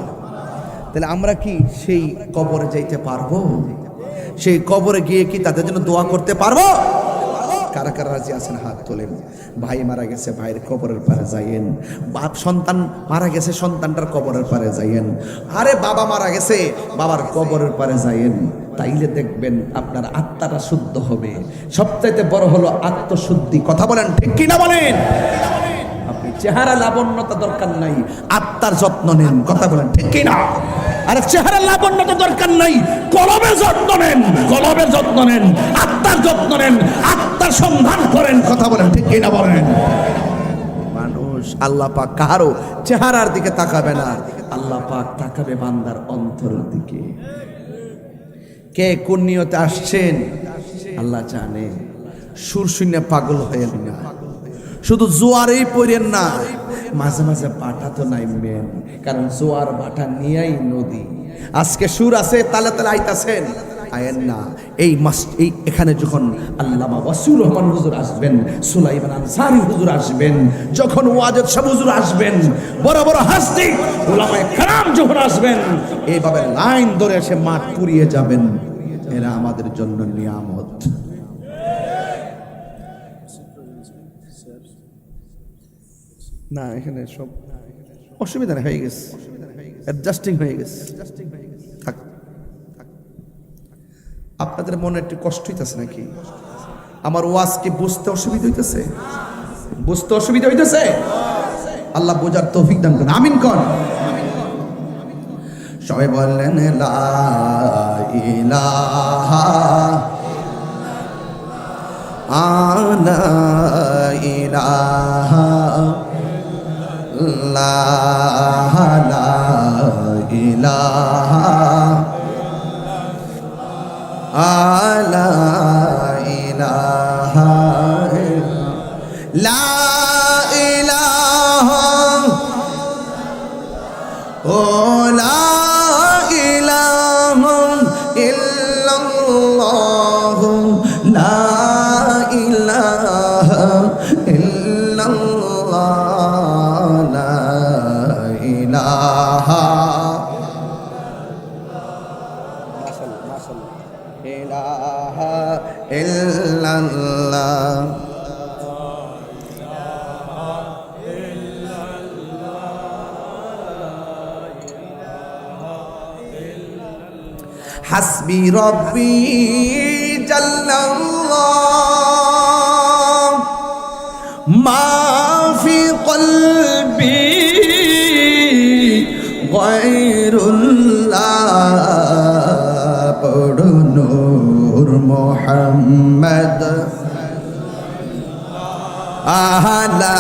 তাহলে আমরা কি সেই কবরে যাইতে পারবো সেই কবরে গিয়ে কি তাদের জন্য দোয়া করতে পারবো কারা কারা রাজি আছেন হাত তোলেন ভাই মারা গেছে ভাইয়ের কবরের পারে যাইয়েন বাপ সন্তান মারা গেছে সন্তানটার কবরের পারে যাইয়েন আরে বাবা মারা গেছে বাবার কবরের পারে যাইয়েন তাইলে দেখবেন আপনার আত্মাটা শুদ্ধ হবে সবচাইতে বড় হলো আত্মশুদ্ধি কথা বলেন ঠিক কিনা বলেন আপনি চেহারা লাবণ্যতা দরকার নাই আত্মার যত্ন নেন কথা বলেন ঠিক কিনা আরে চেহারা লাবণ্যতা দরকার নাই কলবের যত্ন নেন আত্মার যত্ন নেন আত্মার সন্ধান করেন কথা বলেন ঠিক কিনা বলেন মানুষ আল্লাহ পাক কারো চেহারার দিকে তাকাবে না আল্লাহ পাক তাকাবে বান্দার অন্তরের দিকে কে কোন নিয়তে আসছেন আল্লাহ জানে সুর শূন্য পাগল হয়ে না শুধু জোয়ারেই পড়েন না মাঝে মাঝে বাটা তো নাইবেন কারণ জোয়ার বাটা নিয়েই নদী আজকে সুর আছে তালে তালে আইতাছেন আয়েন না এই এখানে যখন আল্লামা ওয়াসিউর রহমান হুজুর আসবেন সুলাইমান আনসারী হুজুর আসবেন যখন ওয়াজেদ সাহেব হুজুর আসবেন বড় বড় হাস্তি উলামায়ে কেরাম যখন আসবেন এইভাবে লাইন ধরে এসে মাঠ পুড়িয়ে যাবেন এরা আমাদের জন্য নিয়ামত না এখানে সব অসুবিধা নেই হয়ে গেছে অ্যাডজাস্টিং হয়ে গেছে থাক আপনাদের মনে একটু কষ্ট হইতেছে নাকি আমার ওয়াজ কি বুঝতে অসুবিধা হইতেছে আল্লাহ বোঝার তৌফিক দান করেন আমিন কোন সবাই বললেন লা ইলাহা ইলাহা লা ইলাহা লা ইলাহা লা ইলাহা ও লা ইলাহা ইল্লাল্লাহ লা ইলাহা ইল্লাল্লাহ লা ইলাহা ইলাহা ইল্লাল্লাহ হাসবি রব্বি জাল্লাল্লাহ মা ফি কলবি লা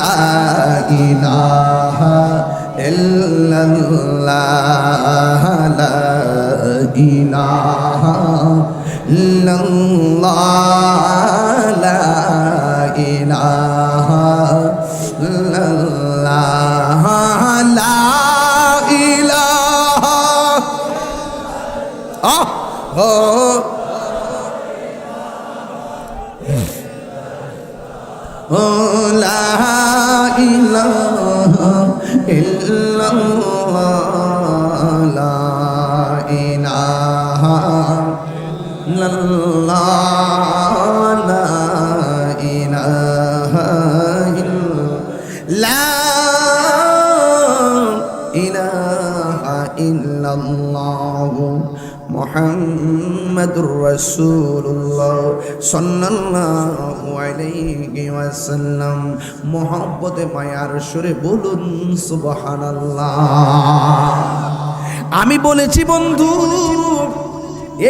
ইলাহা ইল্লাল্লাহ লা ইলাহা ইল্লাল্লাহ লা ইলাহা ইল্লাল্লাহ লা ইলাহা লা ইলাহা ইল্লাল্লাহ লা ইলাহা ইল্লাল্লাহ লা ইলাহা ইল্লাল্লাহ মুহাম্মাদুর রাসূলুল্লাহ সাল্লাল্লাহু আলাইহি ওয়াসাল্লাম। মুহাব্বতে মায়ার সুরে বলুন সুবহানাল্লাহ। আমি বলেছি বন্ধু,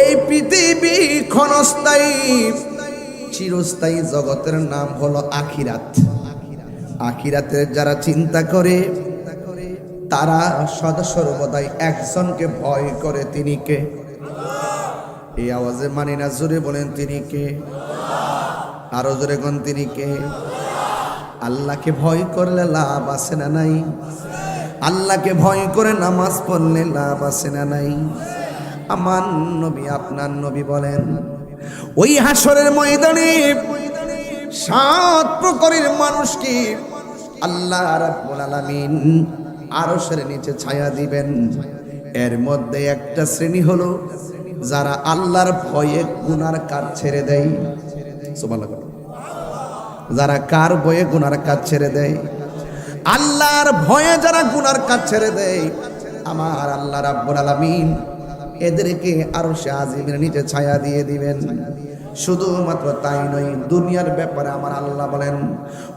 এই পৃথিবী ক্ষণস্থায়ী, চিরস্থায়ী জগতের নাম হলো আখিরাত। আখিরাতের যারা চিন্তা করে তারা সদা সর্বদাই একজনকে ভয় করে, তিনি কে? এই আওয়াজে মানি না, জোরে বলেন তিনি কে? আরো জোরে কোন তিনি কে? আল্লাহকে ভয় করলে লাভ আছে না নাই? আল্লাহকে ভয় করে নামাজ পড়লে লাভ আছে না নাই? আমার নবী, আপনার নবী বলেন, ওই হাসরের ময়দানে 7 প্রকারের মানুষকে আল্লাহ রাব্বুল আলামিন আরশের নিচে ছায়া দিবেন। এর মধ্যে একটা শ্রেণী হলো যারা আল্লাহর ভয়ে গুনার কাজ ছেড়ে দেয়। সুবহানাল্লাহ। যারা কার ভয়ে গুনার কাজ ছেড়ে দেয়? আল্লাহর ভয়ে যারা গুনার কাজ ছেড়ে দেয়, আমার আল্লাহ রাব্বুল আলামিন এদেরকে আরশে আজিমের নিচে ছায়া দিয়ে দিবেন। শুধুমাত্র তাই নয়, দুনিয়ার ব্যাপারে আমার আল্লাহ বলেন,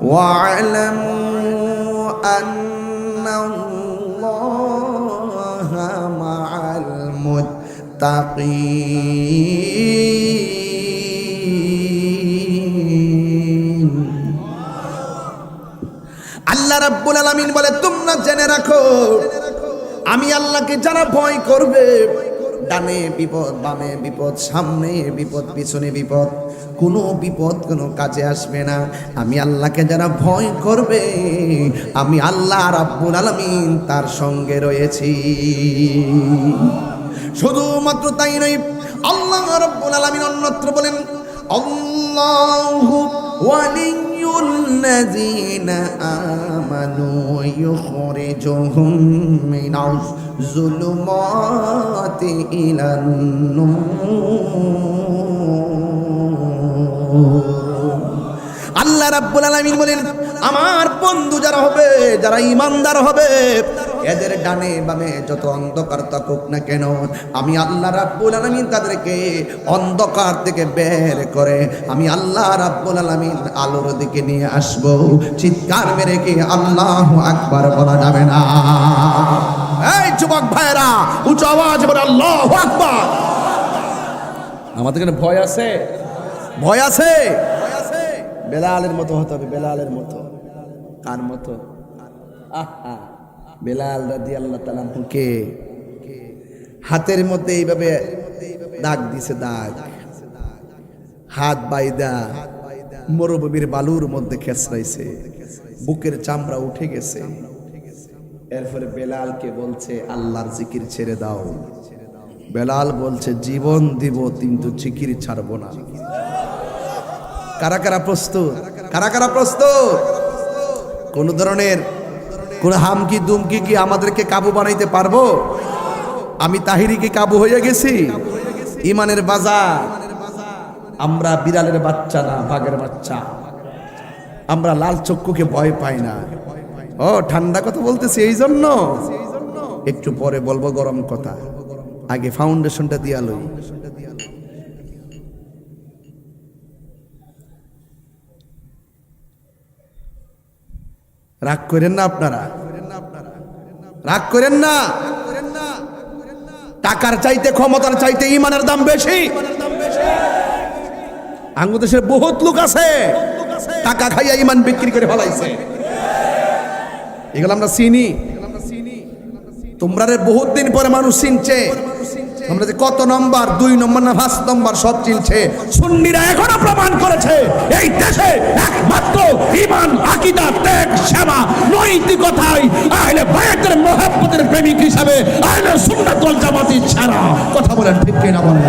ওয়া'লামু আন্নাল্লাহা মা'আল মুত্তাকিন। আল্লাহ রাব্বুল আলামিন বলে, তোমরা জেনে রাখো, আমি আল্লাহকে যারা ভয় করবে, ডানে বিপদ, বামে বিপদ, সামনে বিপদ, পিছনে বিপদ, কোনো বিপদ কোনো কাজে আসবে না। আমি আল্লাহকে যারা ভয় করবে, আমি আল্লাহ রাব্বুল আলামিন তার সঙ্গে রয়েছি। শুধুমাত্র তাই নয়, আল্লাহ রাব্বুল আলামিন অন্যত্র বলেন, আল্লাহু ওয়ালিয়ুল্লাযীনা আমানু ইউখরিজুহুম মিনাজ যুলুমাতি ইলান নূর। আল্লাহ রাব্বুল আলামিন বলেন, আমার বন্ধু যারা হবে, যারা ঈমানদার হবে, এদের ডানে বামে যত অন্ধকার থাকুক না কেন, আমি আল্লাহ রাব্বুল আলামিন তাদেরকে অন্ধকার থেকে বের করে আমি আল্লাহ রাব্বুল আলামিন আলোর দিকে নিয়ে আসব। চিৎকার মেরে কি আল্লাহু আকবার বলা যাবে না? এই যুবক ভাইরা, উচ্চ আওয়াজে বলে আল্লাহু আকবার। আমাদের এখানে ভয় আছে? ভয় আছে? বেলালের মতো হতে হবে, বেলালের মতো। কার মতো? আহা, বেলাল রাদিয়াল্লাহু তাআলা কে হাতের মধ্যে এইভাবে দাগ দিছে, দাগ, হাত বাইদা মরুভূমির বালুর মধ্যে খেসরাইছে, বুকের চামড়া উঠে গেছে। এরপরে বেলালকে বলছে, আল্লাহর জিকির ছেড়ে দাও। বেলাল বলছে, জীবন দিব কিন্তু জিকির ছাড়বো না। কারা কারা প্রস্তুত? কারা কারা প্রস্তুত? কোন ধরনের কোন হামকি দুমকি কি আমাদেরকে কাবু বানাইতে পারবো? আমি তাহিরিকে কাবু হয়ে গেছি। ইমানের বাজার, আমরা বিড়ালের বাচ্চা না, বাঘের বাচ্চা। আমরা লাল চক্ষুকে ভয় পাই না। ও ঠান্ডা কথা বলতেছি এই জন্য, একটু পরে বলবো গরম কথা, আগে ফাউন্ডেশনটা দিয়া লই। রাগ করেন না আপনারা, রাগ করেন না। টাকার চাইতে, ক্ষমতার চাইতে ইমানের দাম বেশি। আঙ্গুদেশের বহুত লোক আছে টাকা খাইয়া ইমান বিক্রি করে ফেলাইছে। এগুলো আমরা চিনি। তোমরা বহুত দিন পরে মানুষ চিনছে। আমরা যে কত নম্বর, 2 নম্বর না 5 নম্বর সব চিনছে। সুন্নিরা এখনো প্রমাণ করেছে এই দেশে একমাত্র ঈমান, আকীদা, ত্যাগ, সেবা, নৈতিকতায় আহলে বায়াতের মুহাব্বতের প্রেমিক হিসাবে আহলে সুন্নাত ওয়াল জামাতি ছাড়া। কথা বলেন ঠিক কিনা বলেন?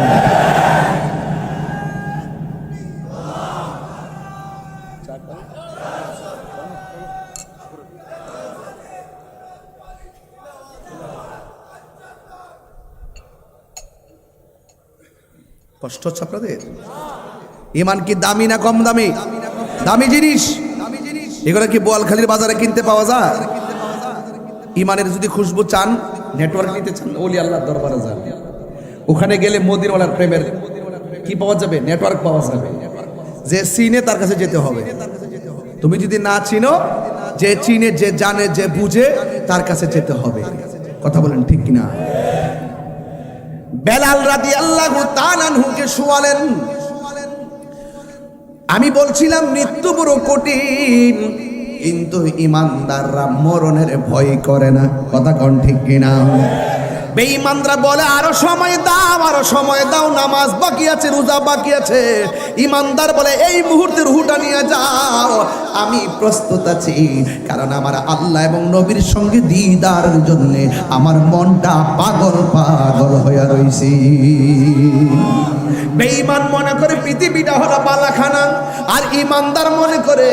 কষ্ট হচ্ছে আপনাদের? ইমান কি দামি না কম দামি? দামি জিনিস। এগুলো কি বোয়ালখালীর বাজারে কিনতে পাওয়া যায়? ইমানের যদি খুশবু চান, নেটওয়ার্ক নিতে চান, ওলি আল্লাহর দরবারে যান। ওখানে গেলে মদিনাওয়ালার প্রেমের কি পাওয়া যাবে? নেটওয়ার্ক পাওয়া যাবে। যে চিনে তার কাছে যেতে হবে। তুমি যদি না চিনো, যে চিনে, যে জানে, যে বুঝে, তার কাছে যেতে হবে। কথা বলেন ঠিক কিনা? বেলাল রাদিয়াল্লাহু তাআলা আনহুকে শোয়ালেন। আমি বলছিলাম মৃত্যু বড় কঠিন, কিন্তু ঈমানদাররা মরণের ভয় করে না। কথা কোন ঠিক কিনা? বেঈমানরা বলে আরো সময় দাও, আরো সময় দাও, নামাজ বাকি আছে, রোজা বাকি আছে। ঈমানদার বলে এই মুহূর্তে রূহটা নিয়ে যাও, আমি প্রস্তুত আছি, কারণ আমার আল্লাহ এবং নবীর সঙ্গে দিদারের জন্য আমার মনটা পাগল পাগল হয়ে রইছে। বেঈমান মনে করে পৃথিবীটা হলো বালাখানা, আর ঈমানদার মনে করে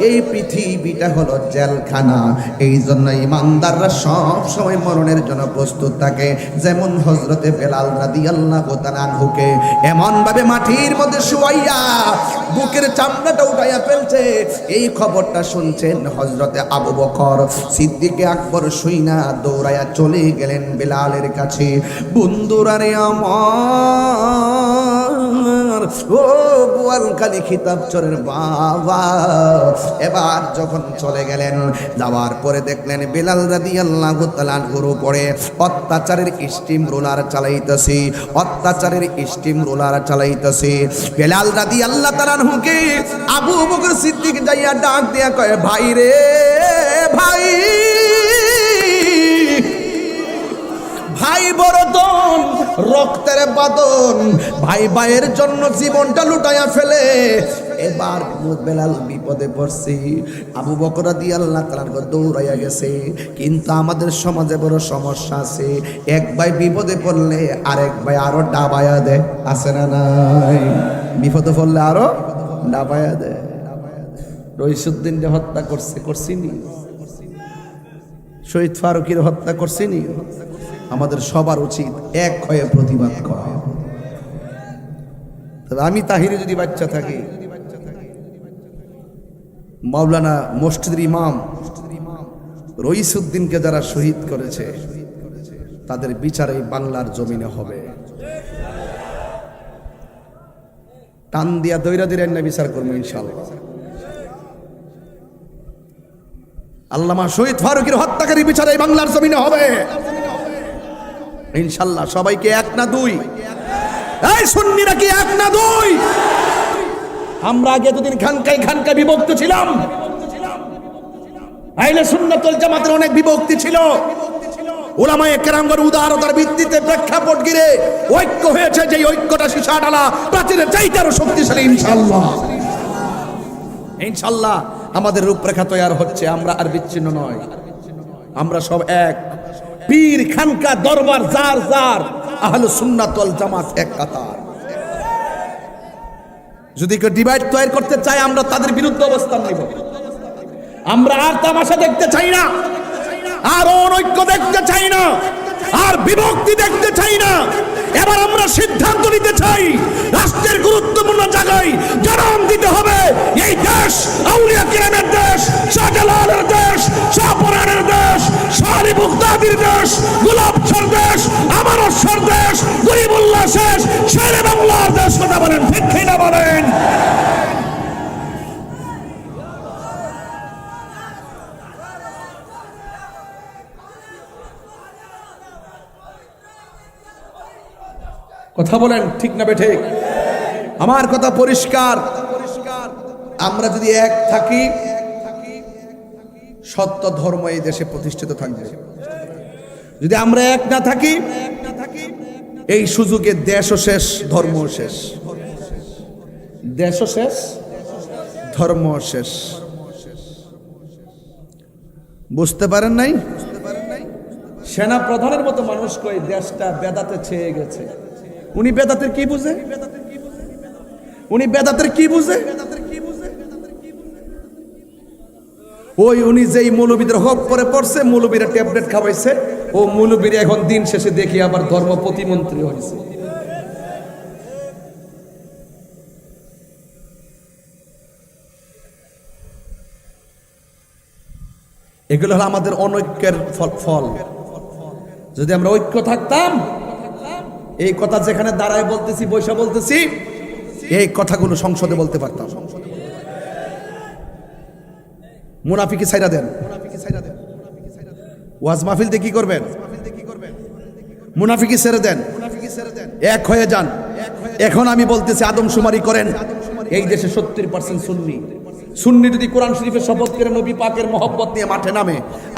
এই পৃথিবীটা হলো জেলখানা। এই জন্য ঈমানদাররা সব সময় মরণের জন্য প্রস্তুত থাকে। যেমন হযরতে বেলাল রাদিয়াল্লাহু তাআলা আনহুকে এমন ভাবে মাটির মধ্যে শুয়াইয়া বুকের চামড়াটা উঠাইয়া ফেলছে, এই খবরটা শুনছেন হযরতে আবু বকর সিদ্দিক আকবর শুইনা দৌড়াইয়া চলে গেলেন বেলালের কাছে। বন্ধুরা রে আমার, ও বোয়ালখালী খিতাবচরের বাবা, এবার যখন চলে গেলেন, যাওয়ার পরে দেখলেন বেলাল রাদিয়াল্লাহু তাআলা আনহুর উপরে অত্যাচারের স্টিম রোলার চালাইতেছে, অত্যাচারের স্টিম রোলার চালাইতেছে। বেলাল রাদিয়াল্লাহু তাআলা আনহুকে আবু বকর সিদ্দিক যাইয়া ডাক দিয়া কয়, ভাই রে ভাই, ভাই বরদন, রক্তের বাদন, ভাই ভাইয়ের জন্য জীবনটা লুটাইয়া ফেলে। এবার বেলাল বিপদে পড়ছে। আবু বকর রাদিয়াল্লাহু তাআলা দৌড়াইয়া গেছে। কিন্তু আমাদের সমাজে বড় সমস্যা আছে, এক ভাই বিপদে পড়লে আরেক ভাই আরো ডাবায়া দেয়। আছে না নাই? বিপদে পড়লে আরো ডাবায়া দেয়। রইসুদ্দিনকে হত্যা করছিনি, শহীদ ফারুকীর হত্যা করছিনি। আমাদের সবার উচিত এক হয়ে প্রতিবাদ করা। তবে আমি তাহিরে যদি বাচ্চা থাকি, মাওলানা মসজিদের ইমাম রইসুদ্দিনকে যারা শহীদ করেছে, তাদের বিচার এই বাংলার জমিনে হবে। টান দিয়া দৈরা দিলেন না, বিচার করবো ইনশাআল্লাহ। আল্লামা শহীদ ফারুকীর হত্যাকারী বিচার এই বাংলার জমিনে হবে ইনশাআল্লাহ। সবাইকে এক না দুই? এই সুন্নিরা কি এক না দুই? আমরা আগে এতদিন খানকায় বিভক্ত ছিলাম। আহলে সুন্নাত ওয়াল জামাতের অনেক বিভক্তি ছিল। উলামায়ে কেরামগণ উদারতার ভিত্তিতে প্রেক্ষাপট ঘিরে ঐক্য হয়েছে, যে ঐক্যটা সীসা ঢালা প্রাচীরের চাইতে আরো শক্তিশালী ইনশাআল্লাহ। ইনশাআল্লাহ আমাদের রূপরেখা তৈরি হচ্ছে। আমরা আর বিচ্ছিন্ন নয়, আমরা সব এক। পীর, খানকা, দরবার, যার যার, আহলে সুন্নাত ওয়াল জামাত এক কাতার। যদি কেউ ডিভাইড তৈরি করতে চায়, আমরা তাদের বিরুদ্ধে অবস্থান নিব। আমরা আর তামাশা দেখতে চাই না, আর অনৈক্য দেখতে চাই না, আর বিভক্তি দেখতে চাই না। এবার আমরা সিদ্ধান্ত নিতে চাই, রাষ্ট্রের গুরুত্বপূর্ণ জায়গায় জানান দিতে হবে। এই দেশ আউলিয়া কিরামের দেশ, শাহজালালের দেশ, শাহপরানের দেশ, শাহরি মুক্তাদির দেশ, গোলাপ শাহর দেশ, আমানতশাহর দেশ, গরিবুল্লাহ শেষ, শেরে বাংলার দেশ। কথা বলেন ঠিক কিনা বলেন? কথা বলেন ঠিক না বেঠিক? আমার কথা পরিষ্কার। আমরা যদি এক থাকি, সত্য ধর্ম এই দেশে প্রতিষ্ঠিত থাকবে। যদি আমরা এক না থাকি, এই সুযোগে দেশও শেষ, ধর্মও শেষ। দেশও শেষ, ধর্ম শেষ। বুঝতে পারেন নাই? সেনা প্রধানের মতো মানুষ কই দেশটা বেদাতে ছেয়ে গেছে। উনি বেদাতের কি বুঝে? উনি বেদাতের কি বুঝে? ওই উনি যেই মৌলবীদের হক করে পড়ছে, মৌলবীরা ট্যাবলেট খাওয়াইছে, ও মৌলবীরা এখন দিন শেষে দেখি আবার ধর্ম প্রতিমন্ত্রী হয়েছে। এগুলো হলো আমাদের অনৈক্যের ফল। যদি আমরা ঐক্য থাকতাম, এই কথা যেখানে দাঁড়ায় বলতেছি, বৈশা বলতেছি, এই কথাগুলো সংসদে বলতে পারতাম। মুনাফিকি ছাইরা দেন, ওয়াজ মাহফিলতে কি করবেন? মুনাফিকি ছেড়ে দেন, এক হয়ে যান। এখন আমি বলতেছি আদমশুমারি করেন। এই দেশে 70% সুন্নি। সুন্নি যদি কোরআন শরীফের শপথ করে নবী পাকের মহব্বত নিয়ে মাঠে নামে,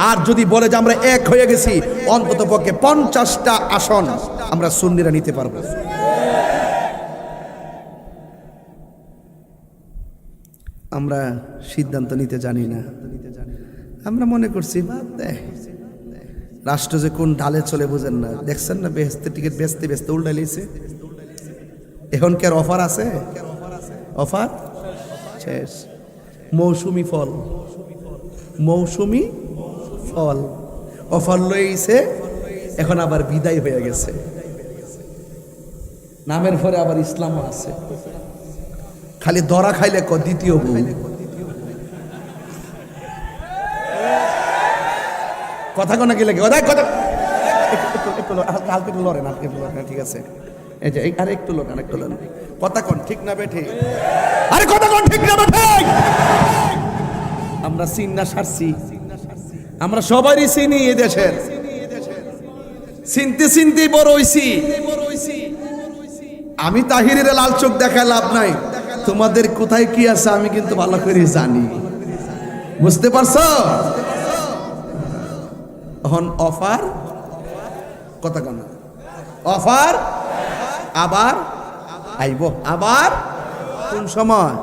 আর যদি বলে যে আমরা এক হয়ে গেছি, অন্তত পক্ষে 50টা আসন আমরা সুন্নিরা নিতে পারবো। আমরা সিদ্ধান্ত নিতে জানি না। আমরা মনে করছি রাষ্ট্র যে কোন ঢালে চলে বুঝেন না। দেখছেন না বেহেস্তের টিকিট বেচতে বেচতে উল্টা লিয়েছে। এখন কি আর অফার আছে? অফার শেষ। মৌসুমি ফল, মৌসুমি ফল অফার লইছে, এখন আবার বিদায় হয়ে গেছে। নামের পরে আবার ইসলামও আছে। খালি দরা খাইলে দ্বিতীয় বউ। কথা কোনা কি লাগে? কথা একটু লড়েন, ঠিক আছে। এই যে আরে একটু লড়েন, একটু লড়েন। কথা কোন ঠিক না বেঠে? আরে কথা কোন ঠিক না বেঠে? আমরা চিন না সারছি, আমরা সবারই চিনি এই দেশের। চিনতে চিনতে বড় হইছি। আমি তাহিরের লাল চোখ দেখায় লাভ নাই। তোমাদের কোথায় কি আছে আমি কিন্তু ভালো করে জানি। বুঝতে পারছো? এখন অফার, কথা কোন অফার আবার আইব। আবার কোন সময়?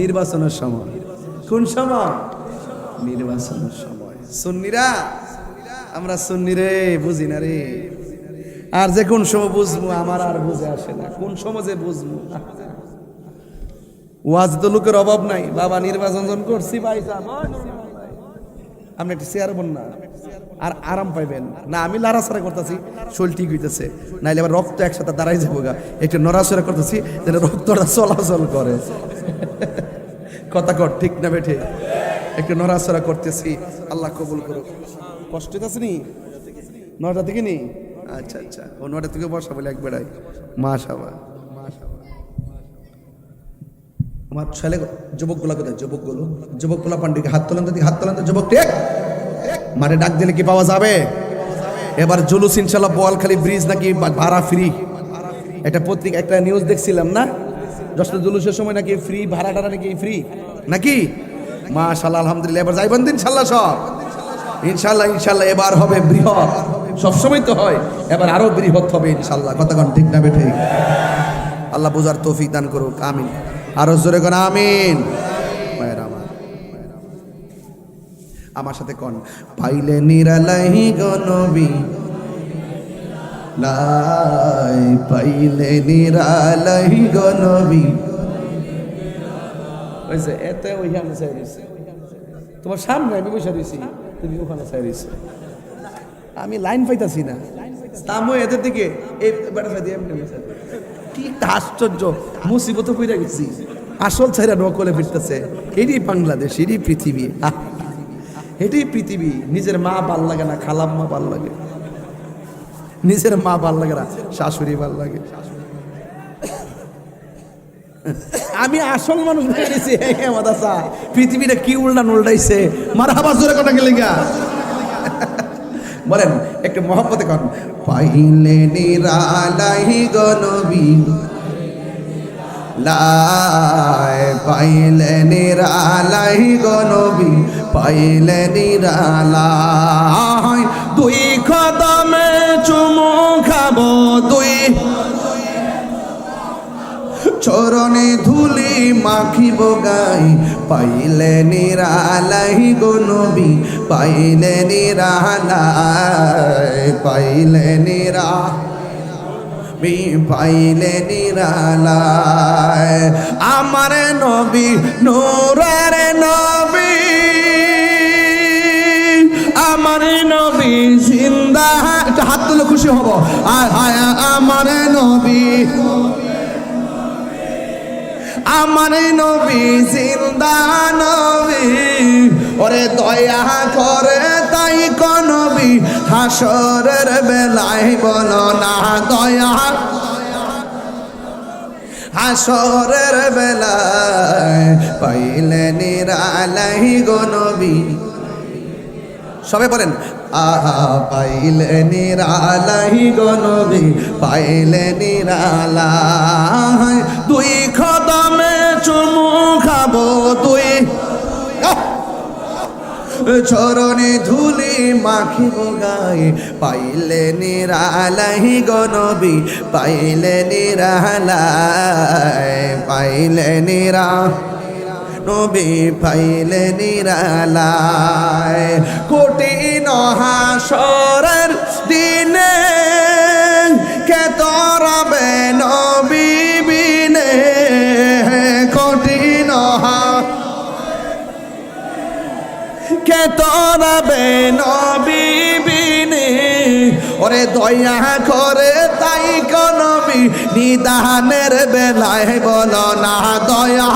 নির্বাচনের সময়। কোন সময়? নির্বাচনের সময়। সুন্নিরা, আমরা সুন্নি রে, বুঝি না রে। আর যে কোন সময় বুঝবো আমার আর বুঝে আসে না। কোন সময় যে বুঝবো? ওয়াজ তো লোকের অভাব নাই। বাবা নির্বাচন করছি ভাই, আপনি একটা চেয়ার বন না, আর আরাম পাইবেন না। আমি লাড়াছাড়া করতেছি, শরীর ঠিক হইতেছে, নাইলে আবার রক্ত একসাথে দাঁড়াই যাবো গা। একটু নড়াচড়া করতেছি যেন রক্তটা চলাচল করে। কথা কর ঠিক না বেঠে? একটু নড়াচড়া করতেছি, আল্লাহ কবুল করুক। কষ্ট হইতেছে নি? 9টা থেকে নি? আচ্ছা আচ্ছা, ও 9টা থেকে বসা বলে এক বেড়াই। মাশাআল্লাহ। আমার ছেলে যুবকগুলা কোথায়? যুবকগুলা পান্ডিকে হাত তোলেন তো, হাত তোলেন তো যুবক। ঠিক মাঠে ডাক দিলে কি পাওয়া যাবে? এবার জুলুস ইনশাল্লাহ বোয়ালখালী ব্রিজ নাকি ভাড়া ফ্রি। একটা পত্রিকা, একটা নিউজ দেখছিলাম না, 10টা জুলুসের সময় নাকি ফ্রি, ভাড়াটা নাকি ফ্রি নাকি। মাশাআল্লাহ, আলহামদুলিল্লাহ। এবার যাইবেন দিন ইনশাল্লাহ সব। ইনশাল্লাহ ইনশাল্লাহ এবার হবে বৃহৎ। সবসময় তো হয়, এবার আরো বৃহৎ হবে ইনশাল্লাহ। কতক্ষণ ঠিক না বেঠে? আল্লাহ বুঝার তৌফিক দান করুক, আমিন। আরো জোরে কোন আমিন। আমার সাথে কোন পাইলে নিরালাই গো নবী, লাই পাইলে নিরালাই গো নবী। ওইছে এতে ওইখানে চাইছে, তোমার সামনে আমি বসে দিছি, তুমি ওখানে চাইছো। আমি লাইন পাইতাছি না, তামো এদের দিকে এই বেটা সাইডে এমনি বসে। কি আশ্চর্য মুসিবত কইরা গেছি। আসল ছাইরা নকলে ফিরতেছে। এটাই বাংলাদেশ, এটাই পৃথিবী, এটাই পৃথিবী। নিজের মা ভাল লাগে না, খালাম্মা ভাল লাগে। নিজের মা ভাল লাগে না, শাশুড়ি ভাল লাগে। আমি আসল মানুষ হয়ে গেছি। পৃথিবীটা কি উল্টান উল্টাইছে। মারহাবা জোরে কথা গেলে গা বলেন একটু মহব্বতে কর। পাইলে নিরালাই গো নবী, লাই পাইলে নিরালাই গো নবী পাইলে নিরালাই দুই কদমে চুমু খাবো দুই চরণে ধুলি মাখিব গাই পাইলে নিরালাই গো নবী পাইলে নিরালাই পাইলে নিরা পাইলে নিরালাই আমার নবী নূরের নবী আমার নবী জিন্দা হাত তুলে খুশি হব আমার নবী আমার নবী জিন্দা নবী ওরে দয়া করে তাই কোন নবী হাসরের বেলায় বলো না দয়া হাসরের বেলায় পাইলে নিরালাই গো নবী সবাই বলেন আহা পাইলে নিরালাই গো নবী পাইলে নিরালাই দুই কদমে চুমু খাবো দুই চরণে ধুলি মাখিব গায়ে পাইলে নিরালাই গো নবী পাইলে নিরালাই পাইলে নিরা নবী পাইলে নিরালাই কঠিন হাসরের দিনে কে তরবে নবী বিনে কঠিন কে তরবে নবী বিনে ওরে দয়া করে তাই কোন নবী নিদানের বেলায় বলো না দয়া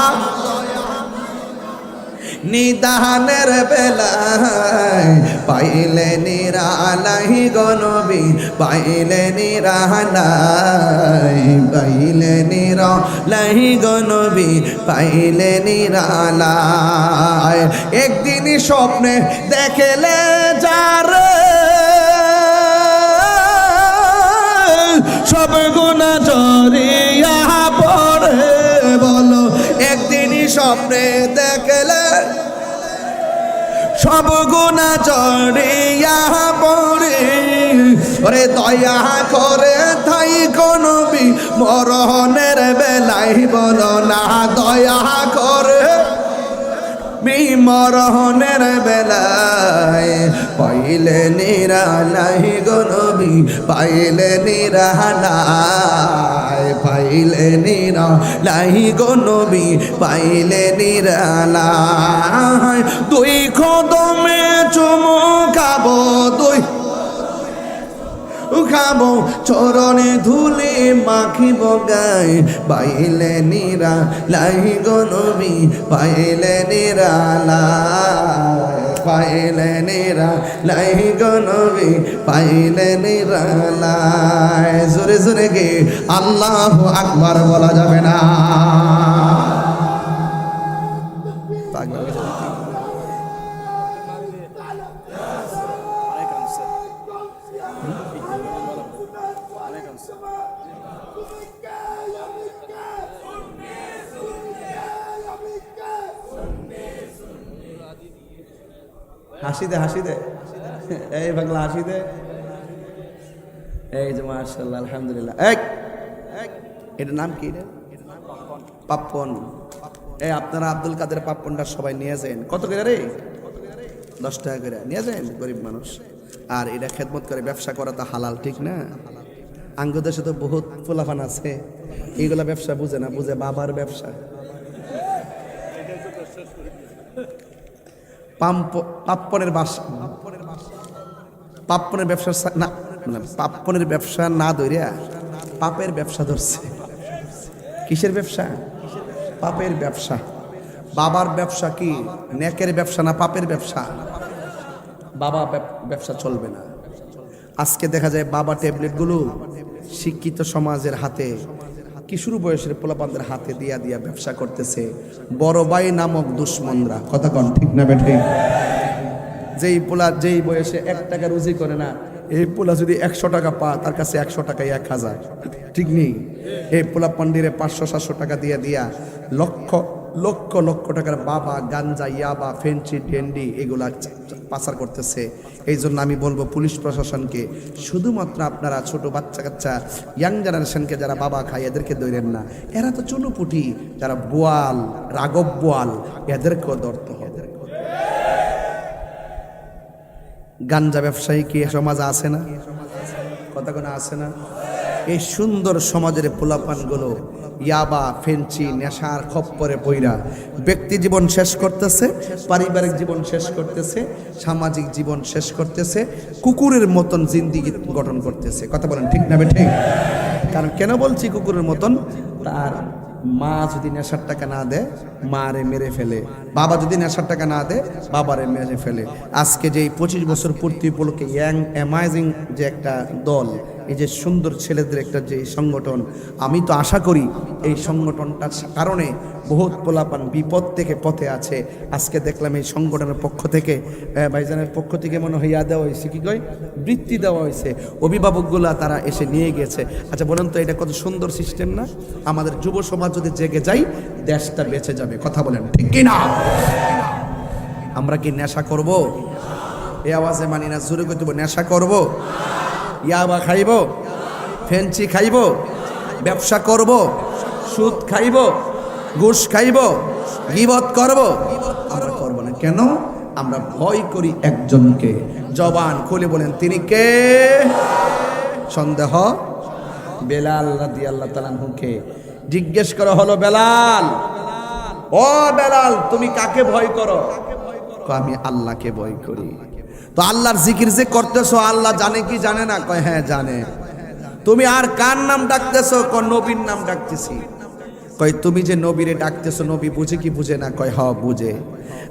নিদানের বেলায় পাইলে নিরালাই গো নবী পাইলে নিরালাই পাইলে নিরালাই গো নবী পাইলে নিরালাই একদিন স্বপ্নে দেখলে যারে সব গুনাহ ঝরিয়া পড়ে বলো একদিন স্বপ্নে দেখলে সব গুনাহ ঝরিয়া পড়ে ওরে দয়া করে তাই কোন নবী মরণের বেলায় বলো না দয়া করে মরণের বেলায় পাইলে নিরালাই গো নবী পাইলে নিরালাই পাইলে নিরালাই গো নবী পাইলে নিরালাই দুই কদমে চুমু খাবো দুই খাবো চরণে ধুলি মাখিব গায়ে পাইলে নিরালাই গো নবী পাইলে নিরালাই পাইলে নিরালাই গো নবী পাইলে নিরালাই জোরে জোরে গে আল্লাহু আকবার বলা যাবে না হাসি দে হাসি দে এই বাংলা হাসি দে এই যে মাশাআল্লাহ আলহামদুলিল্লাহ এটার নাম কি রে পাপ্পন এই আপনারা আব্দুল কাদের পাপ্পনটা সবাই নিয়ে যান কত করে রে 10 টাকা করে নিয়ে যান গরিব মানুষ আর এটা খেদমত করে ব্যবসা করা তো হালাল ঠিক না আঙ্গ দেশে তো বহুত ফুলাফান আছে এইগুলা ব্যবসা বুঝে না বুঝে বাবার ব্যবসা পাপ্পনের ব্যবসা না পাপ্পনের ব্যবসা না ধরিয়া পাপের ব্যবসা ধরছে কিসের ব্যবসা পাপের ব্যবসা বাবার ব্যবসা কি নেকের ব্যবসা না পাপের ব্যবসা বাবা ব্যবসা চলবে না আজকে দেখা যায় বাবা ট্যাবলেটগুলো শিক্ষিত সমাজের হাতে কিশোর বয়সের পোলাপানদের হাতে দিয়া দিয়া ব্যবসা করতেছে বড় ভাই নামক দুশ্মনরা কথা কন ঠিক না বেঠে যেই বয়সে 1 টাকা রুজি করে না এই পোলা যদি 100 টাকা পা, তার কাছে 100 টাকায় 1000, ঠিক নেই? এই পোলা পান্ডিরে 500-700 টাকা দিয়া দিয়া লক্ষ লক্ষ লক্ষ টাকার বাবা, গাঞ্জা, ইয়াবা, ফেন্সি, ডেন্ডি এগুলা পাচার করতেছে। এই জন্য আমি বলবো পুলিশ প্রশাসনকে, শুধুমাত্র আপনারা ছোট বাচ্চা কাচ্চা ইয়াং জেনারেশনকে যারা বাবা খায় এদেরকে ধরেন না, এরা তো চুনুপুটি, যারা বোয়াল, রাগব বোয়াল, এদেরকেও ধরতে হবে। গাঞ্জা ব্যবসায়ী কি সমাজে আছে না? কথা কোনো আছে না? এই সুন্দর সমাজের পোলাপানগুলো ইয়াবা, ফেন্সি, নেশার খপ্পরে পইরা ব্যক্তি জীবন শেষ করতেছে, পারিবারিক জীবন শেষ করতেছে, সামাজিক জীবন শেষ করতেছে, কুকুরের মতন জিন্দিগি গঠন করতেছে। কথা বলেন ঠিক না ঠিক? কারণ কেন বলছি কুকুরের মতন? তার মা যদি নেশার টাকা না দেয়, মারে মেরে ফেলে। বাবা যদি নেশার টাকা না দেয়, বাবারে মেরে ফেলে। আজকে যে 25 বছর পূর্তি উপলক্ষে ইয়াং অ্যামাজিং যে একটা দল, এই যে সুন্দর ছেলেদের একটা যে সংগঠন, আমি তো আশা করি এই সংগঠনটার কারণে বহুত পোলাপান বিপদ থেকে পথে আছে। আজকে দেখলাম এই সংগঠনের পক্ষ থেকে, ভাইজানের পক্ষ থেকে মনে হয় দেওয়া হয়েছে, কি কয়, বৃত্তি দেওয়া হয়েছে। অভিভাবকগুলা তারা এসে নিয়ে গেছে। আচ্ছা বলেন তো, এটা কত সুন্দর সিস্টেম না? আমাদের যুব সমাজ যদি জেগে যাই, দেশটা বেঁচে যাবে। কথা বলেন ঠিক কিনা? আমরা কি নেশা করব? এই আওয়াজে মানি না, জোরে কইতে হবে, নেশা করব? ইয়াবা খাইব, ফেন্সি খাইব, ব্যবসা করব, সুদ খাইব, ঘুষ খাইব, গীবত করব? আমরা করব না। কেন? আমরা ভয় করি একজনকে। জবান খুলে বলেন, তিনি কে? সন্দেহ? বেলাল রাদিয়াল্লাহু তাআলা আনহুকে জিজ্ঞেস করা হলো, বেলাল, ও বেলাল, তুমি কাকে ভয় করো? আমি আল্লাহকে ভয় করি। তো আল্লাহর জিকির যে করতেছো, আল্লাহ জানে কি জানে না? কয় হ্যাঁ জানে। তুমি আর কার নাম ডাকতেছো? কয় নবীর নাম ডাকতেছি। কয় তুমি যে নবীরে ডাকতেছো, নবী বুঝে কি বুঝে না? কয় হ্যাঁ বুঝে।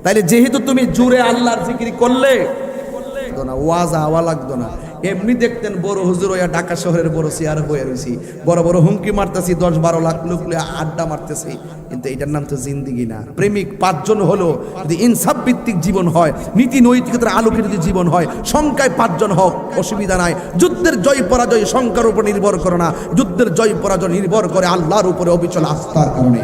তাইলে যেহেতু তুমি জুড়ে আল্লাহর জিকির করলে, ওয়াজ আওয়া লাগতো না। এমনি দেখতেন বড় হুজুর হইয়া ঢাকা শহরের বড় চেয়ার হয়ে রয়েছি, বড় বড় হুমকি মারতেছি, 10-12 লাখ লোক আড্ডা মারতেছি। কিন্তু এটার নাম তো জিন্দিগি না। প্রেমিক 5 জন হলো, যদি ইনসাফ ভিত্তিক জীবন হয়, নীতি নৈতিকতার আলোকে যদি জীবন হয়, সংখ্যায় 5 জন হোক, অসুবিধা নাই। যুদ্ধের জয় পরাজয় সংখ্যার উপর নির্ভর করে না, যুদ্ধের জয় পরাজয় নির্ভর করে আল্লাহর উপরে অবিচল আস্থার কারণে।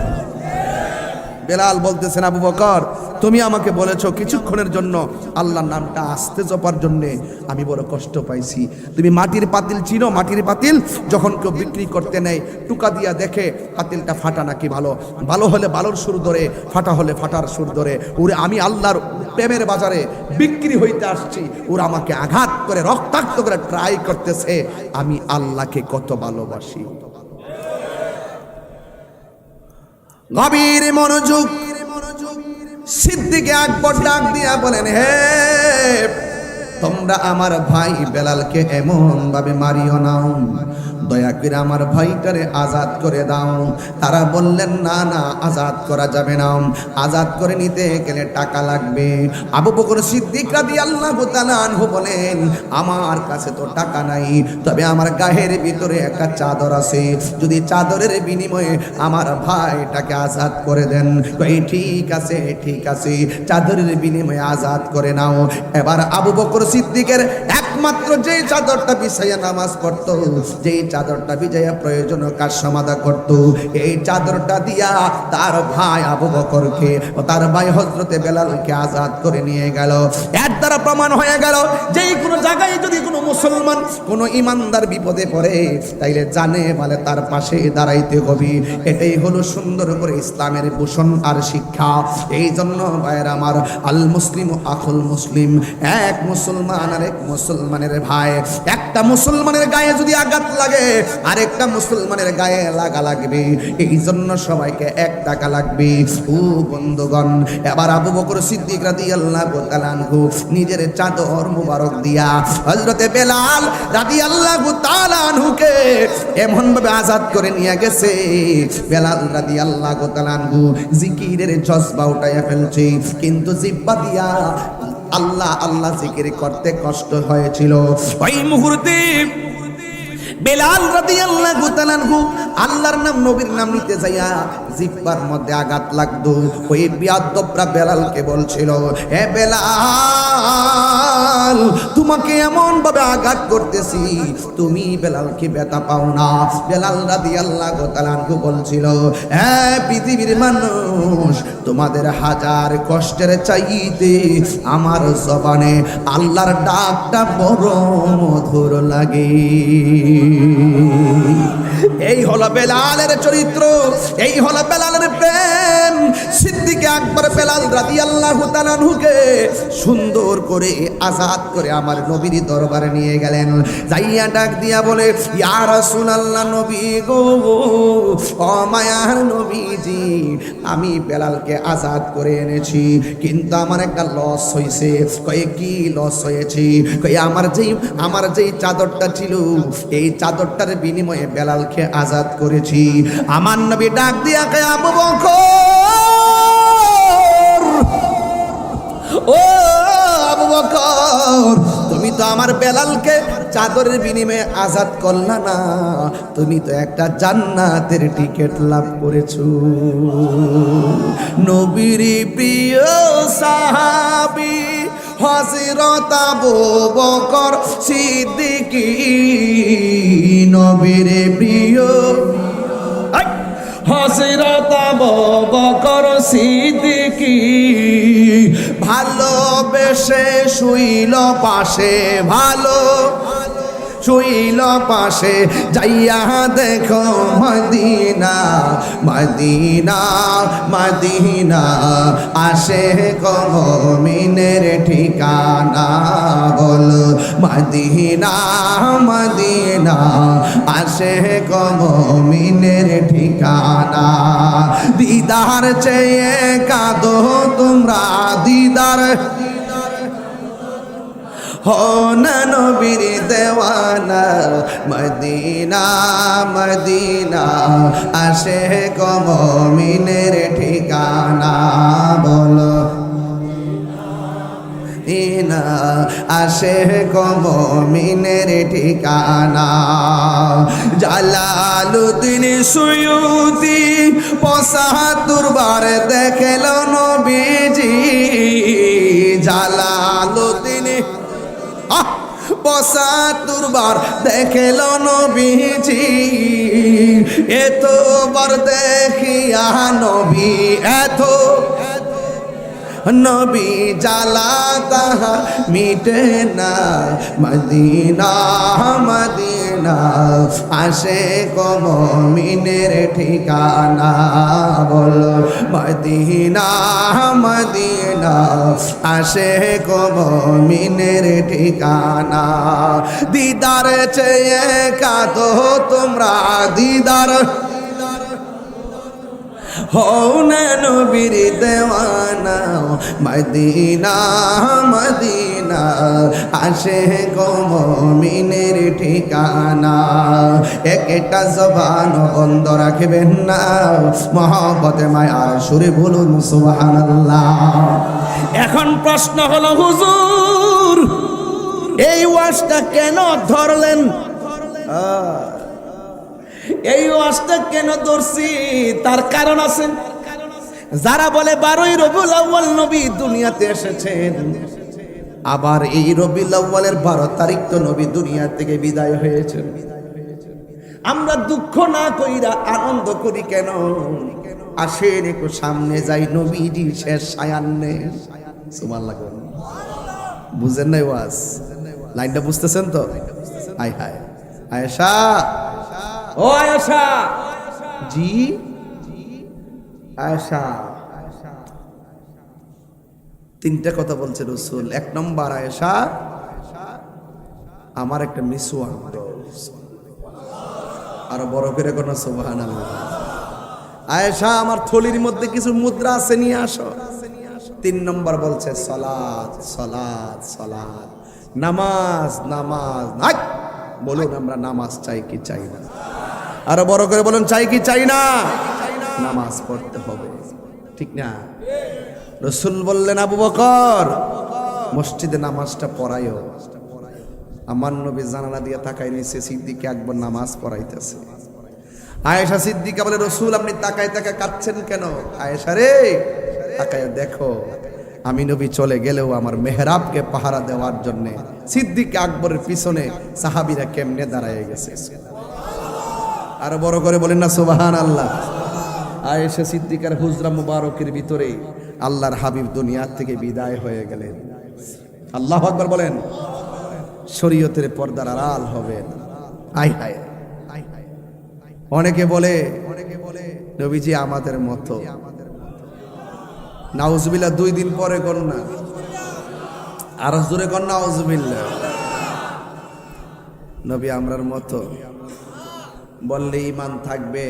বেলাল বলতেছেন, আবু বকর, তুমি আমাকে বলেছো কিছুক্ষণের জন্য আল্লাহর নামটা আস্তে জপার জন্যে, আমি বড় কষ্ট পাইছি। তুমি মাটির পাতিল চিনো? মাটির পাতিল যখন কেউ বিক্রি করতে নেয়, টুকা দিয়া দেখে পাতিলটা ফাটা নাকি ভালো, ভালো হলে ভালোর সুর ধরে, ফাটা হলে ফাটার সুর ধরে। ওরে আমি আল্লাহর প্রেমের বাজারে বিক্রি হইতে আসছি, ওরা আমাকে আঘাত করে রক্তাক্ত করে ট্রাই করতেছে, আমি আল্লাহকে কত ভালোবাসি। গভীর মনোযোগ। সিদ্দিক আকবর ডাক দিয়া বলেন, হে তোমরা আমার ভাই বেলালকে এমন ভাবে মারিও না, দয়া করে আমার ভাইটারে আজাদ করে দাও। তারা বললেন, না না, আজাদ করা যাবে না, আজাদ করে নিতে গেলে টাকা লাগবে। আবু বকর সিদ্দিক রাদিয়াল্লাহু তাআলা আনহু বলেন, আমার কাছে তো টাকা নাই, তবে আমার গায়ের ভিতরে একটা চাদর আছে, যদি চাদরের বিনিময়ে আমার ভাইটাকে আজাদ করে দেন। এই ঠিক আছে, ঠিক আছে, চাদরের বিনিময়ে আজাদ করে নাও। এবার আবু বকর সিদ্দিকের একমাত্র যে চাদরটা বিছাইয়া নামাজ পড়তো, যেই চাদরটা বিছাইয়া প্রয়োজনীয় কাজ সমাধা করত, এই চাদরটা দিয়া তার ভাই আবু বকরকে ও তার ভাই হযরতে বেলালকে আজাদ করে নিয়ে গেল। এর দ্বারা প্রমাণ হয়ে গেল যে কোনো জায়গায় যদি কোনো মুসলমান, কোনো ইমানদার বিপদে পড়ে, তাইলে জানে বলে তার পাশে দাঁড়াইতে হবে। এটাই হলো সুন্দর করে ইসলামের ভূষণ আর শিক্ষা। এই জন্য ভাইয়ের আমার, আল মুসলিম আখুল মুসলিম, এক মুসলমান আর এক মুসলমানের ভাই। একটা মুসলমানের গায়ে যদি আঘাত লাগে, আরেকটা মুসলমানের গায়ে লাগা লাগবে। এই জন্য সবাইকে এক টাকা লাগবে। ও বন্ধুগণ, এবার আবু বকর সিদ্দিক রাদিয়াল্লাহু তাআলা আনহু নিজের চাদর মুবারক দিয়া হযরতে বেলাল রাদিয়াল্লাহু তাআলা আনহুকে এমন ভাবে আজাদ করে নিয়ে গেছে। বেলাল রাদিয়াল্লাহু তাআলা আনহু জিকিরের জজবা উঠাইয়া ফেলছে, কিন্তু জিহ্বা দিয়া আল্লাহ আল্লাহ জিকির করতে কষ্ট হয়েছিল। ওই মুহূর্তে বেলাল রাদিয়াল্লাহু তাআলা আনহু আল্লাহর নাম নবীর নাম নিতে যাইয়া জিহ্বার মধ্যে আঘাত লাগতো। ওই বিয়াদ্দবরা বেলালকে বলছিল, হে বেলাল, তোমাকে এমন ভাবে আঘাত করতেছি, তুমি বেলালকে ব্যথা পাও না? বেলাল রাদিয়াল্লাহু তাআলা আনহু বলছিল, হে পৃথিবীর মানুষ, তোমাদের হাজার কষ্টের চাইতে আমার জবানে আল্লাহর ডাকটা বড় মধুর লাগে। এই হলো বেলালের চরিত্র, এই হলো বেলালের প্রেম। সিদ্দিক আকবর বেলাল রাদিয়াল্লাহু তাআলা আনহুকে সুন্দর করে আজাদ করে আমার নবীর দরবারে নিয়ে গেলেন। যাইয়া ডাক দিয়া বলে, ইয়া রাসূলুল্লাহ, নবী গো, ও মায়ার নবীজি, আমি বেলালকে আজাদ করে এনেছি, কিন্তু আমার একটা লস হয়েছে। কয়ে কি লস হয়েছে? কয়ে আমার যেই চাদরটা ছিল, এই চাদরটার বিনিময়ে বেলালকে আজাদ করেছি। আমার নবী ডাক দিয়া কয়ে, আবু বকর, ও আবু বকর, তুমি তো আমার বেলালকে চাদরের বিনিময়ে আজাদ করলা না, তুমি তো একটা জান্নাতের টিকিট লাভ করেছো। নবীর প্রিয় সাহাবী হযরত আবু বকর সিদ্দিক, নবীর প্রিয় হযরত আবু বকর সিদ্দিক, ভালোবেসে শুইল পাশে, ভালো শুইল পাশে, যাইয়া দেখো মদিনা, মদিনা, মদিনা, আসে মুমিনের ঠিকানা। বল মদিনা, মদিনা, আসে মুমিনের ঠিকানা। দিদার চেয়ে কাঁদো তোমরা, দিদার हो न नबीर देवाना, मदीना, मदीना, आशे को मोमिनेर ठिकाना। बोलो मदीना, आशे को मोमिनेर ठिकाना। জালালউদ্দিন সুয়ুতি ৭৫ বার দেখলো নবীজি। জালালউদ্দিন ৭৫ বার দেখল নবীজি। এতবার দেখিয়া নবী এত নবী জালা তাহা মিটে না। মদিনা, মদিনা, আসে মুমিনের ঠিকানা। বলো মদিনা, মদিনা, আসে মুমিনের ঠিকানা। দিদার চেয়ে কাঁদো তোমরা, দিদার हो न नबीर देवाना। मदीना, मदीना, आशे को मुमिनेर ठिकाना। একটা জবান বন্ধ রাখবেন না, মহব্বতে মায়ার সুরে বলুন সুবহানাল্লাহ। এখন প্রশ্ন হলো, হুজুর এই ওয়াজটা কেন ধরলেন? এই ওয়াজটা কেন ধরছি তার কারণ আছে। যারা বলে 12ই রবিউল আউয়াল নবী দুনিয়াতে এসেছেন, আবার এই রবিউল আউয়ালের 12 তারিখ তো নবী দুনিয়া থেকে বিদায় হয়েছেন। আমরা দুঃখ না কইরা আনন্দ করি কেন? আসেন একটু সামনে যাই, নবীজি শেষ সায়ান্নে। সুবহানাল্লাহ। বুঝেন নাই ওয়াজ? লাইনটা বুঝতেছেন তো? হাই হাই আয়েশা, ও আয়েশা জি, আয়েশা, 3টা কথা বলছে রাসূল। 1 নম্বর, আয়েশা আমার একটা মিসওয়াক দাও। আর বড় করে কোন সুবহানাল্লাহ। আয়েশা আমার থলির মধ্যে কিছু মুদ্রা আছে, নিয়ে আসো। 3 নম্বর বলছে সালাত, সালাত, সালাত, নামাজ, নামাজ। নাই বলুন আমরা নামাজ চাই কি চাই না? আরো বড় করে বলুন, চাই কি চাই না? নামাজ পড়তে হবে, ঠিক না? রাসূল বললেন, আবু বকর মসজিদে নামাজটা পড়ায়ও। আমার নবী জানালা দিয়ে তাকাই নিছে, সিদ্দিককে একবার নামাজ পড়াইতেছে। আয়েশা সিদ্দিকা বলে, রসুল আপনি তাকায় তাকায় কাঁদছেন কেন? আয়েশা রে তাকায় দেখো, আমি নবী চলে গেলেও আমার মেহরাবকে পাহারা দেওয়ার জন্য সিদ্দিক আকবরের পিছনে সাহাবীরা কেমনে দাঁড়ায় গেছে। আরো বড় করে বলেন না সুবহানাল্লাহ। আয়েশা সিদ্দিকার হুজরা মুবারকের ভিতরে আল্লাহর হাবিব দুনিয়া থেকে বিদায় হয়ে গেলেন। আল্লাহু আকবার বলেন। শরীয়তের পর্দার আড়াল হবেন। আয় হায়, অনেকে বলে নবীজি আমাদের মতো। নাউজুবিল্লাহ, 2 দিন পরে কর না, আরো জোরে কর নাউজুবিল্লাহ। নবী আমরার মতো বললে ঈমান থাকবে?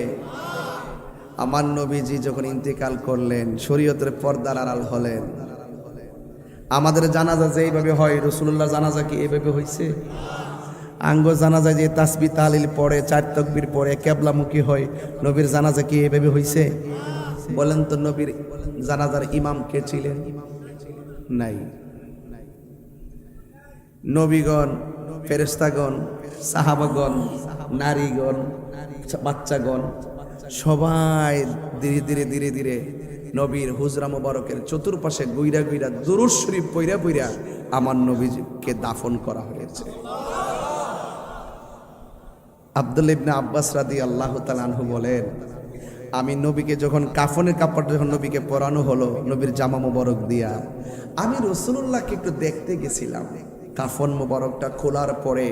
আমার নবীজি যখন ইন্তেকাল করলেন, শরীয়তের পর্দার আড়াল হলেন। আমাদের জানাজা যে এইভাবে হয়, রাসূলুল্লাহ জানাজা কি এইভাবে হইছে? আঙ্গ জানাজা যে তাসবিহ তাহলিল পড়ে, 4 তাকবীর পড়ে কিবলামুখী হয়, নবীর জানাজা কি এইভাবে হইছে? বলেন তো, নবীর জানাজার ইমাম কে ছিলেন? নাই। নবীগণ, ফেরেশতাগণ, সাহাবাগণ, নারীগণ, বাচ্চাগণ সবাই ধীরে ধীরে ধীরে ধীরে নবীর হুজরা মুবারকের চতুর্পাশে গুইরা গুইরা দুরূদ শরীফ পইরা পইরা আমার নবীকে দাফন করা হয়েছে। আব্দুল্লাহ ইবনে আব্বাস রাদিয়াল্লাহু তাআলা আনহু বলেন, আমি নবীকে যখন কাফনের কাপড় যখন নবীকে পরানো হলো, নবীর জামা মুবারক দিয়া, আমি রাসূলুল্লাহকে একটু দেখতে গেছিলাম। কাফন মুবারকটা খোলার পরে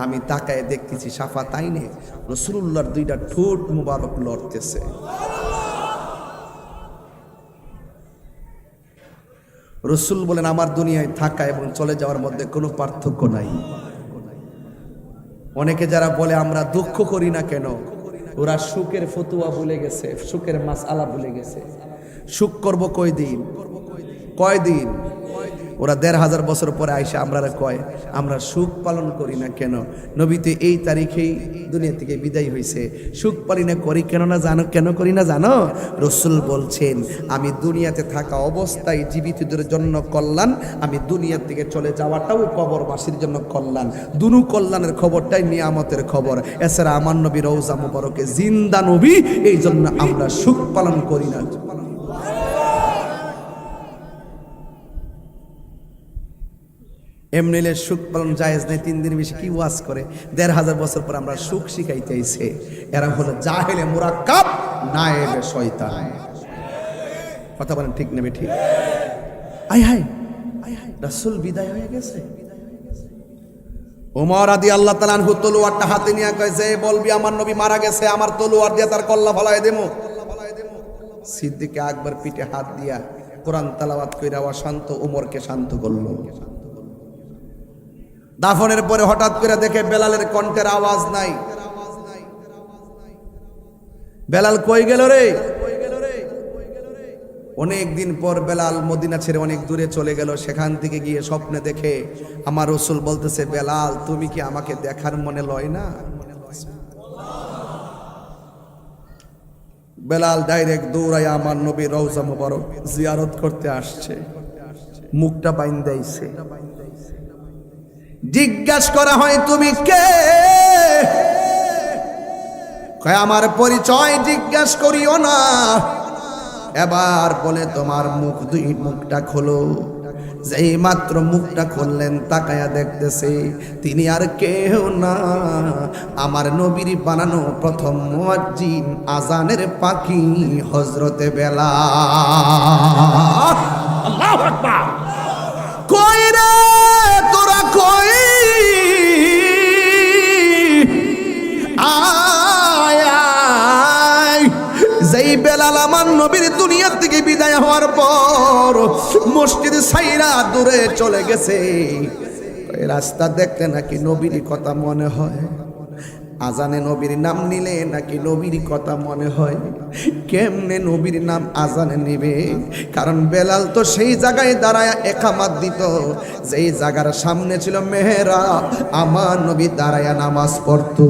আমি তাকায় দেখতেছি শাফাতাইনে রাসূলুল্লাহর 2টা ঠোঁট মুবারক লড়তেছে। রাসূল বলেন, আমার দুনিয়ায় থাকা এবং চলে যাওয়ার মধ্যে কোনো পার্থক্য নাই। অনেকে যারা বলে আমরা দুঃখ করি না কেন, ওরা সুখের ফতুয়া ভুলে গেছে, সুখের মাসআলা ভুলে গেছে। সুখ করব কয়দিন? ওরা 1500 বছর পরে আইসা আমরা কয় আমরা সুখ পালন করি না কেন? নবীতে এই তারিখেই দুনিয়া থেকে বিদায় হয়েছে, সুখ পালন করি কেন না জানো? কেন করি না জানো? রাসূল বলছেন, আমি দুনিয়াতে থাকা অবস্থায় জীবিতদের জন্য কল্যাণ, আমি দুনিয়া থেকে চলে যাওয়াটাও কবরবাসীর জন্য কল্যাণ। দুনু কল্যাণের খবরটাই নিয়ামতের খবর। এছাড়া আমার নবী রওজা মুবারকে জিন্দা নবী, এই জন্য আমরা সুখ পালন করি না। এমনিলে সুখ পালন জায়েজ নেই, 3 দিন বেশি কি ওয়াজ করে? 1500 বছর পর আমরা সুখ শিখাইতেছে। এরা হলো জাহেলে মুরাক্কাব, নায়েবে শয়তান। কথা বলেন ঠিক নেবে ঠিক? আয় হায়, রাসূল বিদায় হয়ে গেছে। ওমর রাদিয়াল্লাহু তাআলা আনহু তলোয়ারটা হাতে নিয়ে কইছে, বলবি আমার নবী মারা গেছে, আমার তলোয়ার দিয়ে তার কল্লা ফলায় দেবো। সিদ্দিক আকবর পিঠে হাত দিয়া কোরআন তেলাওয়াত কইরা শান্ত ওমরকে শান্ত করলো। দাফনের পরে হঠাৎ করে দেখে বেলালের কণ্ঠের আওয়াজ নাই। বেলাল কই গেল রে? অনেক দিন পর বেলাল মদিনা ছেড়ে অনেক দূরে চলে গেল। সেখান থেকে গিয়ে স্বপ্নে দেখে আমার রাসূল বলতেছে, বেলাল তুমি কি আমাকে দেখার মনে লয় না? বেলাল ডাইরেক্ট দৌড়ায় আমার নবী রওজা মুবারক জিয়ারত করতে আসছে। মুখটা বাইন্দাইছে। জিজ্ঞাসা করা হয়, তুমি কে? কয় আমার পরিচয় জিজ্ঞাসা করিও না। এবার বলে, তোমার মুখটা খোলো। যেই মাত্র মুখটা খুললেন, তাকায়া দেখতেছে তিনি আর কেউ না, আমার নবীর বানানো প্রথম মুয়াজ্জিন, আজানের পাখি হযরতে বেলাল। আল্লাহু আকবার। কই রে তোরা কই? আয় আয়। যেই বেলাল আমার নবীর দুনিয়া থেকে বিদায় হওয়ার পর মসজিদ ছাইরা দূরে চলে গেছে, রাস্তা দেখলে নাকি নবীর কথা মনে হয়, আজানে নবীর নাম নিলে নাকি নবীর কথা মনে হয়। কেমনে নবীর নাম আজানে নিবে? কারণ বেলাল তো সেই জায়গায় দাঁড়ায় একামাত দিত যেই জায়গার সামনে ছিল মেহরাব, আমার নবী দাঁড়ায়া নামাজ পড়তো।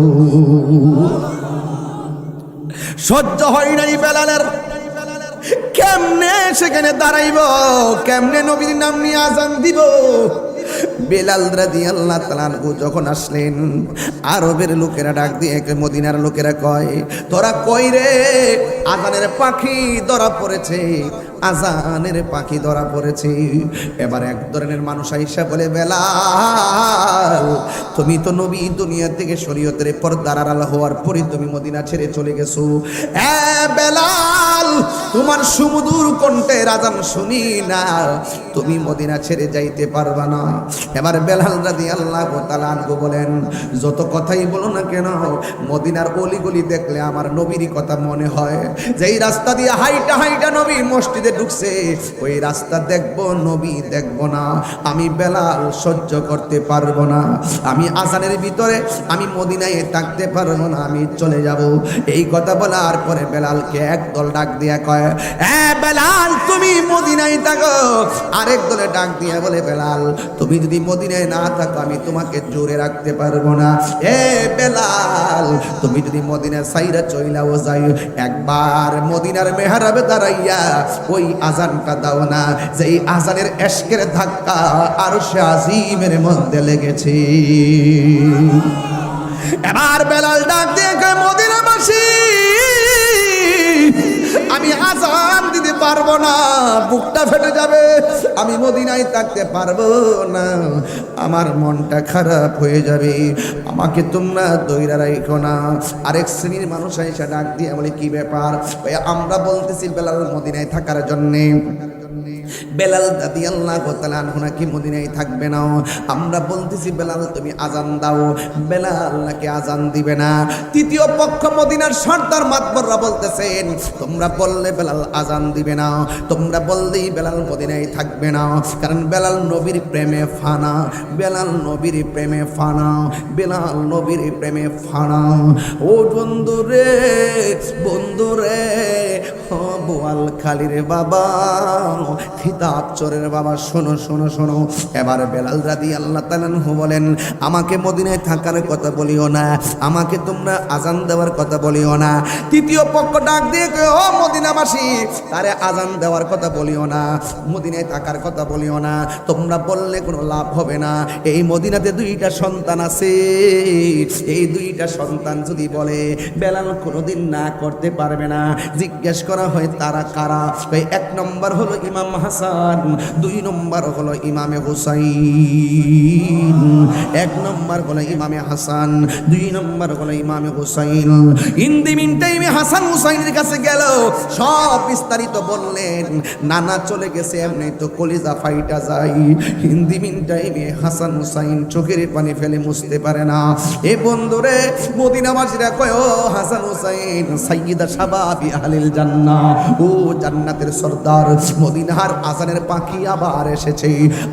সহ্য হয় নাই বেলালের। কেমনে সেখানে দাঁড়াইব? কেমনে নবীর নাম নিয়ে আজান দিব? বেলাল রাদিয়াল্লাহু তাআলা আনহু যখন আসলেন, আরবের লোকেরা ডাক দিয়ে মদিনার লোকেরা কয়, তোরা কই রে? আজানের পাখি ধরা পড়েছে, আজানের পাখি ধরা পড়েছে। এবার এক ধরনের মানুষ আইসা বলে, বেলাল তুমি তো নবী, দুনিয়া থেকে শরীয়তের পর্দার আড়াল হওয়ার পরে তুমি মদিনা ছেড়ে চলে গেছো। বেলাল তোমার সুমধুর কণ্ঠের আজান শুনি না, তুমি মদিনা ছেড়ে যাইতে পারবা না। এবার বেলাল রাদিয়াল্লাহু তাআলা আনহু বলেন, যত কথাই বলো না কেন, মদিনার অলিগলি দেখলে আমার নবীরই কথা মনে হয়। যেই রাস্তা দিয়ে হাইটা হাইটা নবী মসজিদে ঢুকছে, ওই রাস্তা দেখবো, নবী দেখবো না। আমি বেলাল সহ্য করতে পারবো না। আমি আজানের ভিতরে আমি মদিনায় থাকতে পারবো না, আমি চলে যাব। এই কথা বলার পরে বেলালকে একদল ডাক দিয়া কয়, বেলাল তুমি মদিনায় থাকো। আরেক দলে ডাক দিয়া বলে, বেলাল তুমি যদি মদিনায় না থাকো আমি তোমাকে জোরে রাখতে পারবো না। বেলাল তুমি যদি মদিনা সাইরা চইলাও যাই, একবার মদিনার মেহরাবে দাঁড়াইয়া ওই আজানটা দাও না, যেই আজানের এশকের ধাক্কা আরশে আজিমের মধ্যে লেগেছে। এবার বেলাল ডাক দিয়ে কয়, মদিনাবাসী আমি আজান দিতে পারবো না, বুকটা ফেটে যাবে, আমি মদিনায় থাকতে পারবো না, আমার মনটা খারাপ হয়ে যাবে, আমাকে তোমরা দইরা রাখো না। আরেক শ্রেণীর মানুষ এসে ডাক দিয়ে বলে, কি ব্যাপার? আমরা বলতেছি বেলাল মদিনায় থাকার জন্যে। বেলাল রাদিয়াল্লাহু তাআলা আনহু নাকি মদিনায় থাকবে না। আমরা বলতেছি বেলাল তুমি আজান দাও, বেলাল নাকি আজান দিবে না। তৃতীয় পক্ষ মদিনার সর্দার মাতবররা বলতেছেন, তোমরা বললে বেলাল আজান দিবে না, তোমরা বললেই বেলাল মদিনায় থাকবে না, কারণ বেলাল নবীর প্রেমে ফানা, বেলাল নবীর প্রেমে ফানা, বেলাল নবীর প্রেমে ফানা। ও বন্ধুরে, বন্ধুরে, বোয়াল খালির বাবা, খিতাব চোরের বাবা, শোনো শোনো শোনো। এবার বেলাল রাদিয়াল্লাহু তাআলা আনহু বলেন, আমাকে মদিনায় থাকার কথা বলিও না, আমাকে তোমরা আজান দেওয়ার কথা বলিও না। তৃতীয় পক্ষ ডাক দিয়ে কয়, ও মদিনাবাসী, তারে আজান দেওয়ার কথা বলিও না, মদিনায় থাকার কথা বলিও না, তোমরা বললে কোনো লাভ হবে না। এই মদিনাতে দুইটা সন্তান আছে, এই দুইটা সন্তান যদি বলে বেলাল কোনোদিন না করতে পারবে না। জিজ্ঞেস করা হয় তারা কারা? এক নম্বর হলো ইমাম হাসান, দুই নম্বর হলো ইমামে হুসাইন। এক নম্বর হলো ইমামে হাসান, দুই নম্বর হলো ইমামে হুসাইন। ইন দি মিন টাইমে হাসান হুসাইনের কাছে গেল, সব বিস্তারিত বললেন। নানা চলে গেছে, এমনি তো কলিজা ফাইটা যায়। ইন দি মিন টাইমে হাসান হুসাইন চোখের পানি ফেলে মুছতে পারে না। এ বন্ধুরে, মদিনাবাসীরা কয়, ও হাসান হুসাইন সাইয়্যিদা শাবাবি আহলিল জান্নাহ, ও জান্নাতের সর্দার, মদিনার আজানের পাখি আবার এসেছে।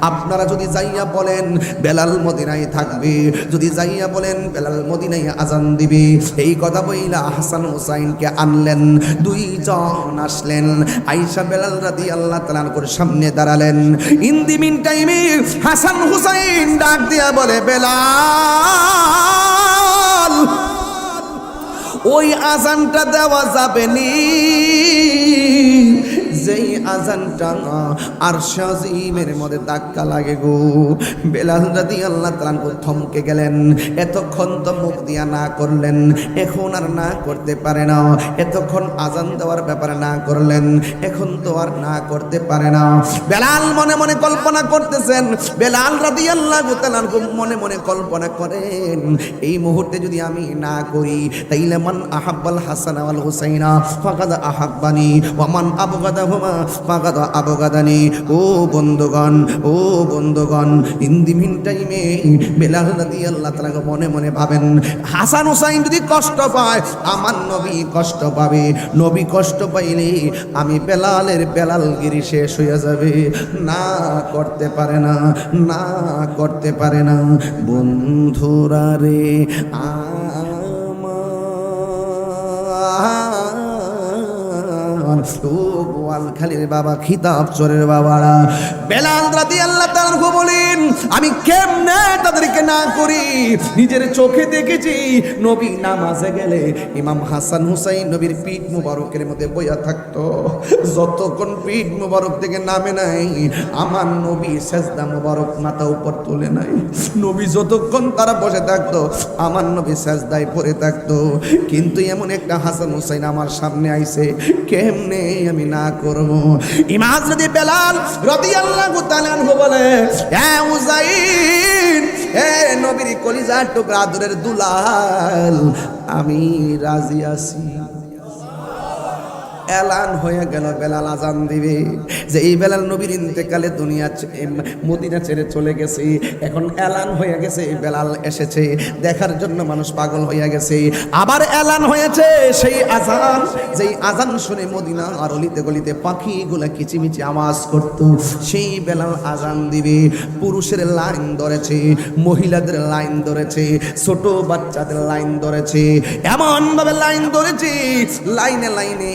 আপনারা যদি যাইয়া বলেন বেলাল মদিনায় থাকবে, যদি যাইয়া বলেন বেলাল মদিনায় আজান দিবে, এই কথা বইলা হাসান হুসাইনকে আনলেন। দুইজন আসলেন, আয়েশা বেলাল রাদিয়াল্লাহু তাআলা আনহুর সামনে দাঁড়ালেন। ইন দি মিন টাইমে হাসান হুসাইন ডাক দিয়া বলে, বেলাল ওই আজানটা দেওয়া যাবে নি, যেই আজানটা আরশে আজিমের মধ্যে ধাক্কা লাগে গো। বেলাল রাদিয়াল্লাহু তাআলা আনহু থমকে গেলেন। এতক্ষণ তো মুখ দিয়া না করলেন, এখন আর না করতে পারে না। এতক্ষণ আজান দেওয়ার ব্যাপারে না করলেন, এখন তো আর না করতে পারে না। বেলাল মনে মনে কল্পনা করতেছেন, বেলাল রাদিয়াল্লাহু তাআলা আনহু মনে মনে কল্পনা করেন, এই মুহূর্তে যদি আমি না করি তাইলে মান আহাব্বাল হাসান ওয়াল হুসাইনা ফাকাদ আহাব্বানি ওয়া মান আবগাদাহুমা ফাকাদ আবগাদানি। ও বন্ধুগণ, ও বন্ধুগণ, ইন দি মিন টাইমে বেলাল রাদিয়াল্লাহু তাআলা মনে মনে ভাবেন, হাসান হুসাইন যদি কষ্ট পায় আমার নবী কষ্ট পাবে, নবী কষ্ট পাইলে আমি বেলালের বেলালগিরি শেষ হয়ে যাবে। না করতে পারে না, না করতে পারে না। বন্ধুরা রে, মুসলমান, ও গোয়ালখালীর বাবা, খিতাব চরের বাবারা, বেলাল রাদিয়াল্লাহু তাআলা আনহু বলেন, আমি কেমনে তাদেরকে না করি? নিজের চোখে দেখেছি নবী নামাজে গেলে ইমাম হাসান হুসাইন নবীর পিঠ মুবারকের মধ্যে বইয়া থাকতো। যতক্ষণ পিঠ মুবারক থেকে নামে নাই, আমার নবী সেজদা মুবারক মাথা উপর তুলে নাই। নবী যতক্ষণ তারা বসে থাকতো, আমার নবী সেজদায় পড়ে থাকতো। কিন্তু এমন একটা হাসান হুসাইন আমার সামনে আইছে, কেমনে আমি না করব? ইমাম যদি বেলাল রাদিয়াল্লাহু তাআলা আনহু বলে, এ হুসাইন, এ নবীর কলিজার টুকরা আদরের দুলাল, আমি রাজি আছি। এলান হয়ে গেল, বেলাল আজান দিবে যে এই বেলাল নবীর ইন্তেকালে দুনিয়া মদিনা ছেড়ে চলে গেছে। এখন এলান হয়ে গেছে, বেলাল এসেছে, দেখার জন্য মানুষ পাগল হয়ে গেছে। আবার এলান হয়েছে সেই আজান, যেই আজান শুনে মদিনা আর অলিতে গলিতে পাখিগুলা কিচিমিচি আওয়াজ করত। সেই বেলাল আজান দিবে। পুরুষের লাইন ধরেছে, মহিলাদের লাইন ধরেছে, ছোট বাচ্চাদের লাইন ধরেছে, এমন ভাবে লাইন ধরেছে, লাইনে লাইনে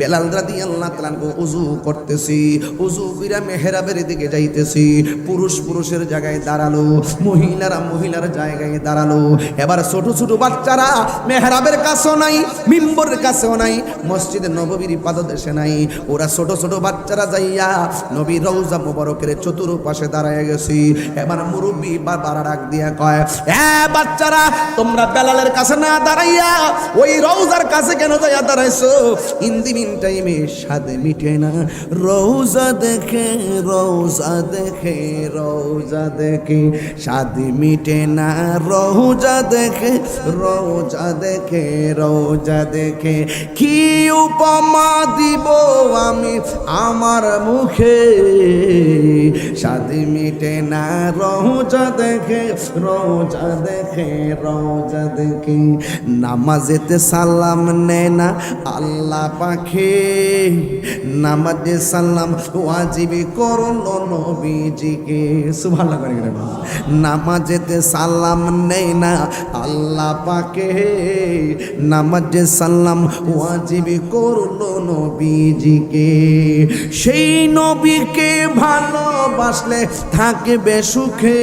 বেলাল রাদিয়াল্লাহু তাআলা ওযু করতেছি, ওযু কইরা মেহরাবের দিকে যাইতেছি। পুরুষ পুরুষের জায়গায় দাঁড়ালো, মহিলারা মহিলার জায়গায় দাঁড়ালো। এবার ছোট ছোট বাচ্চারা মেহরাবের কাছেও নাই, মিম্বরের কাছেও নাই, মসজিদে নববীর পাদদেশে নাই। ওরা ছোট ছোট বাচ্চারা যাইয়া নবীর রওজা মুবারকের চতুর্পাশে দাঁড়ায় গেছি। এবার মুরব্বি বাবারা ডাক দিয়া কয়, এ বাচ্চারা, তোমরা বেলালের কাছে না দাঁড়াইয়া ওই রওজার কাছে কেন যাইয়া দাঁড়াইছো? ইন্দিমিন টাইমে স্বাদে মিটে না রওজা দেখে, রওজা দেখে, রওজা দেখে স্বাদে মিটে না রওজা দেখে, রওজা দেখে, রওজা দেখে। কি উপমা দিব আমি আমার মুখে, স্বাদে মিটে না রওজা দেখে, রওজা দেখে, রওজা দেখে। নামাজেতে সালাম নেয় না আল্লাহ পাখে, নামাজে সালাম ওয়াজিবি করলো নবীজিকে। সুবহানাল্লাহ করে গেলেন। নামাজেতে সালাম নেই না আল্লাহ পাকে, নামাজে সালাম ওয়াজিবি করলো নবীজিকে। সেই নবীকে ভালোবাসলে থাকবে সুখে,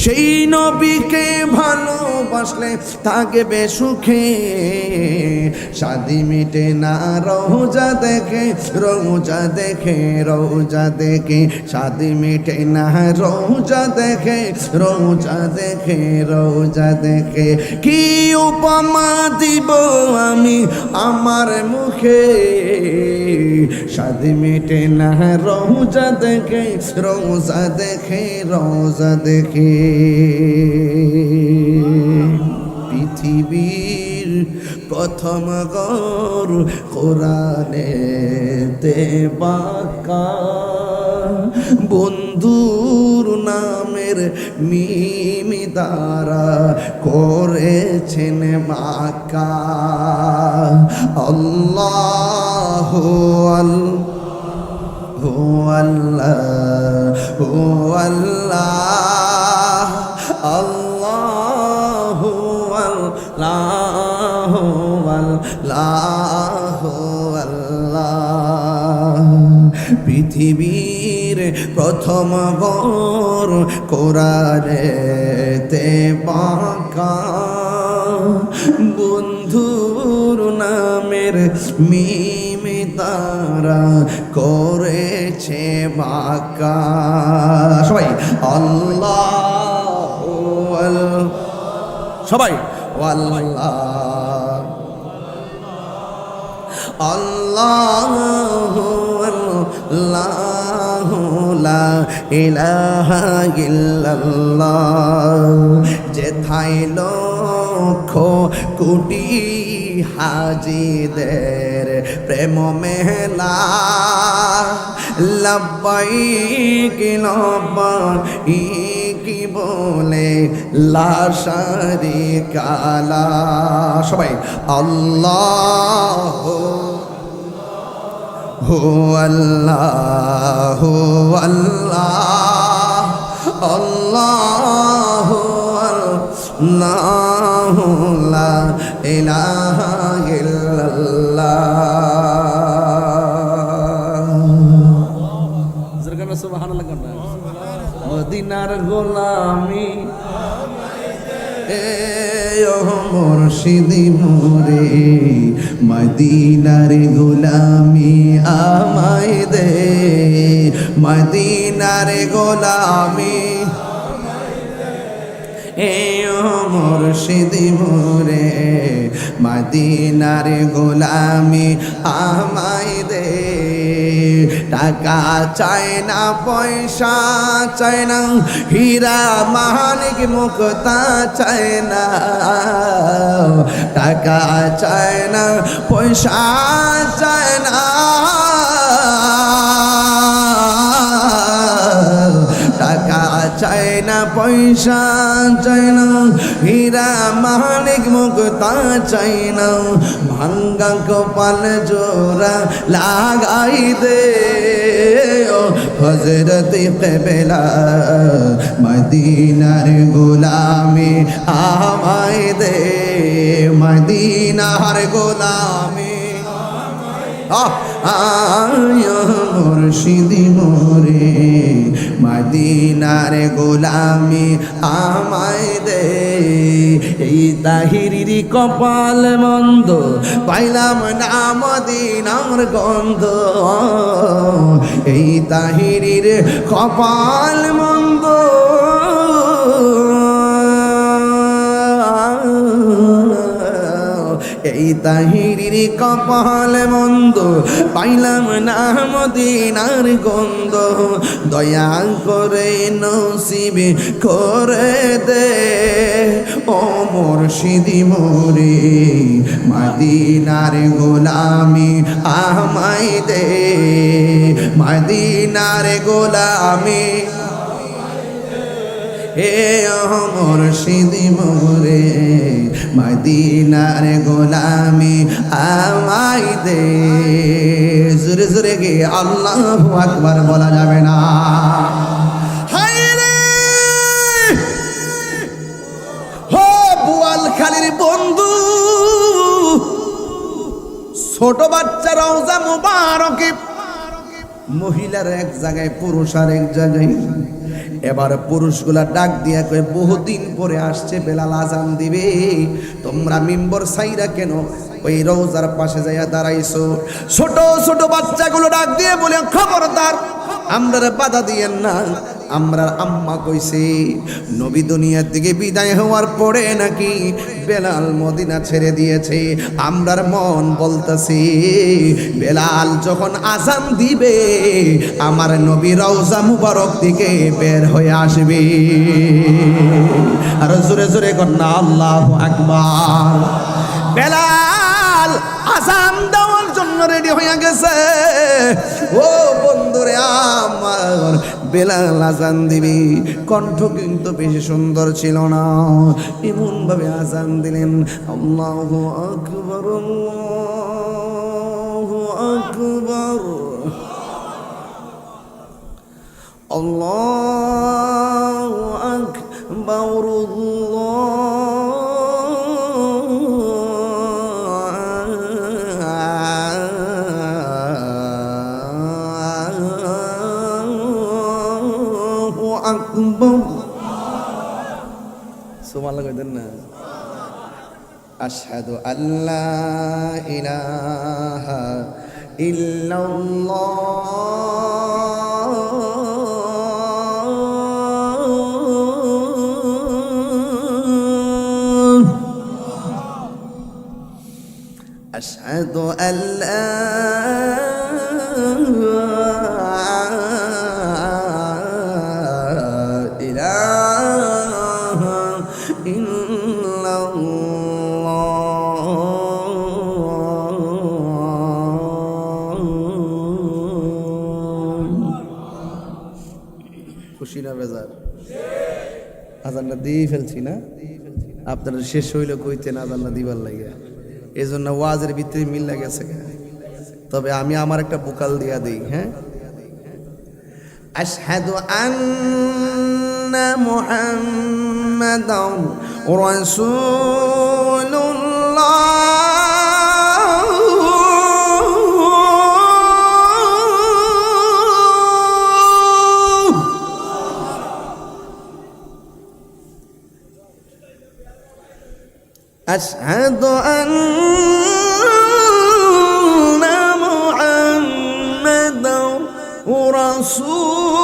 সেই নবীকে ভালোবাসলে থাকবে সুখে। শাদি মিটে না রওজা দেখে, রওজা দেখে, রওজা দেখে। শাদি মিটে না রওজা দেখে, রওজা দেখে, রওজা দেখে। কি উপমা দিব আমি আমার মুখে, শাদি মিটে না রওজা দেখে, রওজা দেখে, রওজা দেখে। পৃথিবীর প্রথম ঘর কোরআনেতে পাকা, বন্ধুর নামের মিম দ্বারা করেছেন মাকা। আল্লাহু আল্লাহ, আল্লাহ, আল্লাহু আল্লাহ, আল্লাহ, আল্লাহ। পৃথিবীর প্রথম ঘর কোরআনেতে পাকা, বন্ধুর নামের মিম দ্বারা করেছে মাকা। সবাই আল্লাহ, সবাই আল্লাহ, আল্লাহু আল্লাহু লা ইলাহা ইল্লাল্লাহ। যেথায় লক্ষ কোটি হাজিদের প্রেম মেলা, লাব্বাইক লাব্বাইক বলে লা শারিকা লাহ। সবাই আল্লাহু আল্লাহ, আল্লাহ, আল্লাহু আল্লাহ, লা ইলাহা ইল্লাল্লাহ। মদিনার গোলামি মুর্শিদি মোরে মদিনার গোলামি আমায় দে মদিনার গোলামি মুর্শিদি মোরে মদিনার গোলামি আমায় দে টাকা চায় না পয়সা চায় না হীরা মানিক মুক্তা চায় না টাকা চায় না পয়সা চায় না টাকা চায় না পয়সা চায় না হীরা মানিক মুক্তা চায় না ভাঙ্গা কপাল জোড়া লাগাই দে ও হযরত কিবলা মদিনার গোলামি আমায় দে মদিনার গোলামি মুর্শিদি মোরে মদিনার গোলামি আমায় দে এই তাহিরির কপাল মন্দ পাইলাম না মদিনার গন্ধ এই তাহিরির কপাল মন্দ এই তাহিরির কপাল মন্দ পাইলাম না মদিনার গন্ধ দয়া করে নসিবে করে দে ও মুর্শিদি মোরে মদিনার গোলামি আমায় দে মদিনার গোলামি হে মুর্শিদি মোরে মদিনার গোলামি আমায় দে জোরে জোরে গে আল্লাহু আকবার বলা যাবে না হায়রে হো বুয়ালখালীর বন্ধু ছোট বাচ্চা রওজা মুবারকে মহিলার এক জায়গায় পুরুষ আর এক জায়গায় এবার পুরুষগুলা ডাক দিয়া কয়ে বহুদিন পরে আসছে বেলাল আজান দিবে তোমরা মিম্বর সাইরা কেন ওই রওজার পাশে যাইয়া দাঁড়াইছো ছোট ছোট বাচ্চাগুলো ডাক দিয়ে বলে খবরদার আমরা বাধা দিয়েন না আমরা আম্মা কইছে নবী দুনিয়ার দিকে বিদায় হওয়ার পরে নাকি বেলাল মদিনা ছেড়ে দিয়েছে আমরার মন বলতেছে বেলাল যখন আজান দিবে আমার নবী রওজা মুবারক দিকে বের হয়ে আসবে আর জোরে জোরে কন্যা আল্লাহু আকবার বেলাল আজান দেওয়ার জন্য রেডি হয়ে গেছে ও বন্ধুরে আমার বেলাল আজান দিবি কণ্ঠ কিন্তু বেশি সুন্দর ছিল না এমন ভাবে আজান দিলেন আল্লাহু আকবার আল্লাহু আকবার আল্লাহু আকবার সুবহানাল্লাহ কইতেন না আশহাদু আল্লা ইলাহা ইল্লাল্লাহ আশহাদু আল্লা খুশি না বেজার আজানটা দিয়ে ফেলছি না আপনারা শেষ হইলে কইতেন আজানটা দিবার লাগে এই জন্য ওয়াজের ভিতরে মিল লাগেছে তবে আমি আমার একটা বুকাল দিয়া দিই হ্যাঁ আশহাদু আন্না মুহাম্মাদান রাসূলুল্লাহ আশহাদু আন্না মুহাম্মাদার রাসূলুল্লাহ।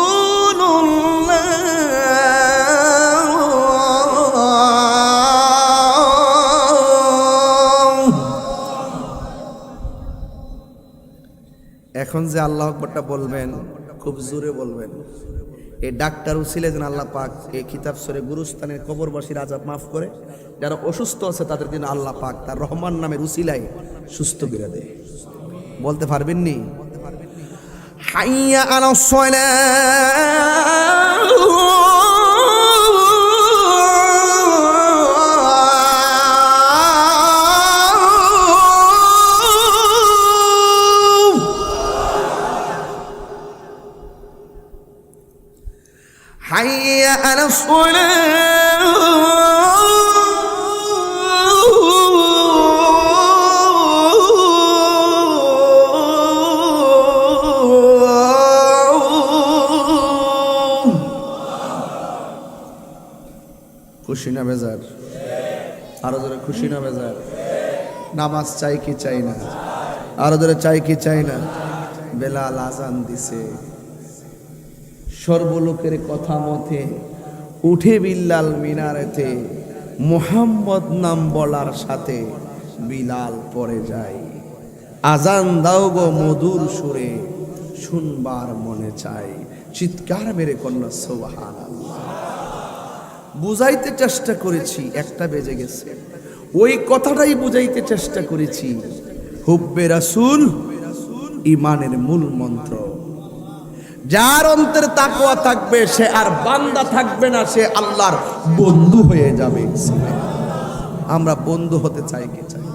এখন যে আল্লাহু আকবারটা বলবেন খুব জোরে বলবেন। এই ডাক্তার উসিলে যেন আল্লাহ পাক এই কিতাব সূরা গুরুস্তানের কবরবাসীর আযাব মাফ করে, যারা অসুস্থ আছে তাদের জন্য আল্লাহ পাক তার রহমান নামের উসিলায় সুস্থ করে দেয়। বলতে পারবেন নি? হাইয়া আলাস সালাহ, حي على খুশি না বেজার? আরো জোরে খুশি না বেজার? নামাজ চাই কি চাই না? আরো জোরে চাই কি চাই না? বেলাল আজান দিছে, সর্বলোকের কথা মতে উঠে বিল্লাল মিনারেতে মুহাম্মদ নাম বলার সাথে বিলাল পড়ে যায়। আজান দাও গো মধুর সুরে, শুনবার মনে চাই। চিৎকার মেরে কন্যা সুবহানাল্লাহ। বুঝাইতে চেষ্টা করেছি, একটা বেজে গেছে। ওই কথাটাই বুঝাইতে চেষ্টা করেছি। হুব্বে রাসূল ঈমানের মূল মন্ত্র। যার অন্তরে তাকওয়া থাকবে সে আর বান্দা থাকবে না, সে আল্লাহর বন্ধু হয়ে যাবে। আমরা বন্ধু হতে চাই কি চাই?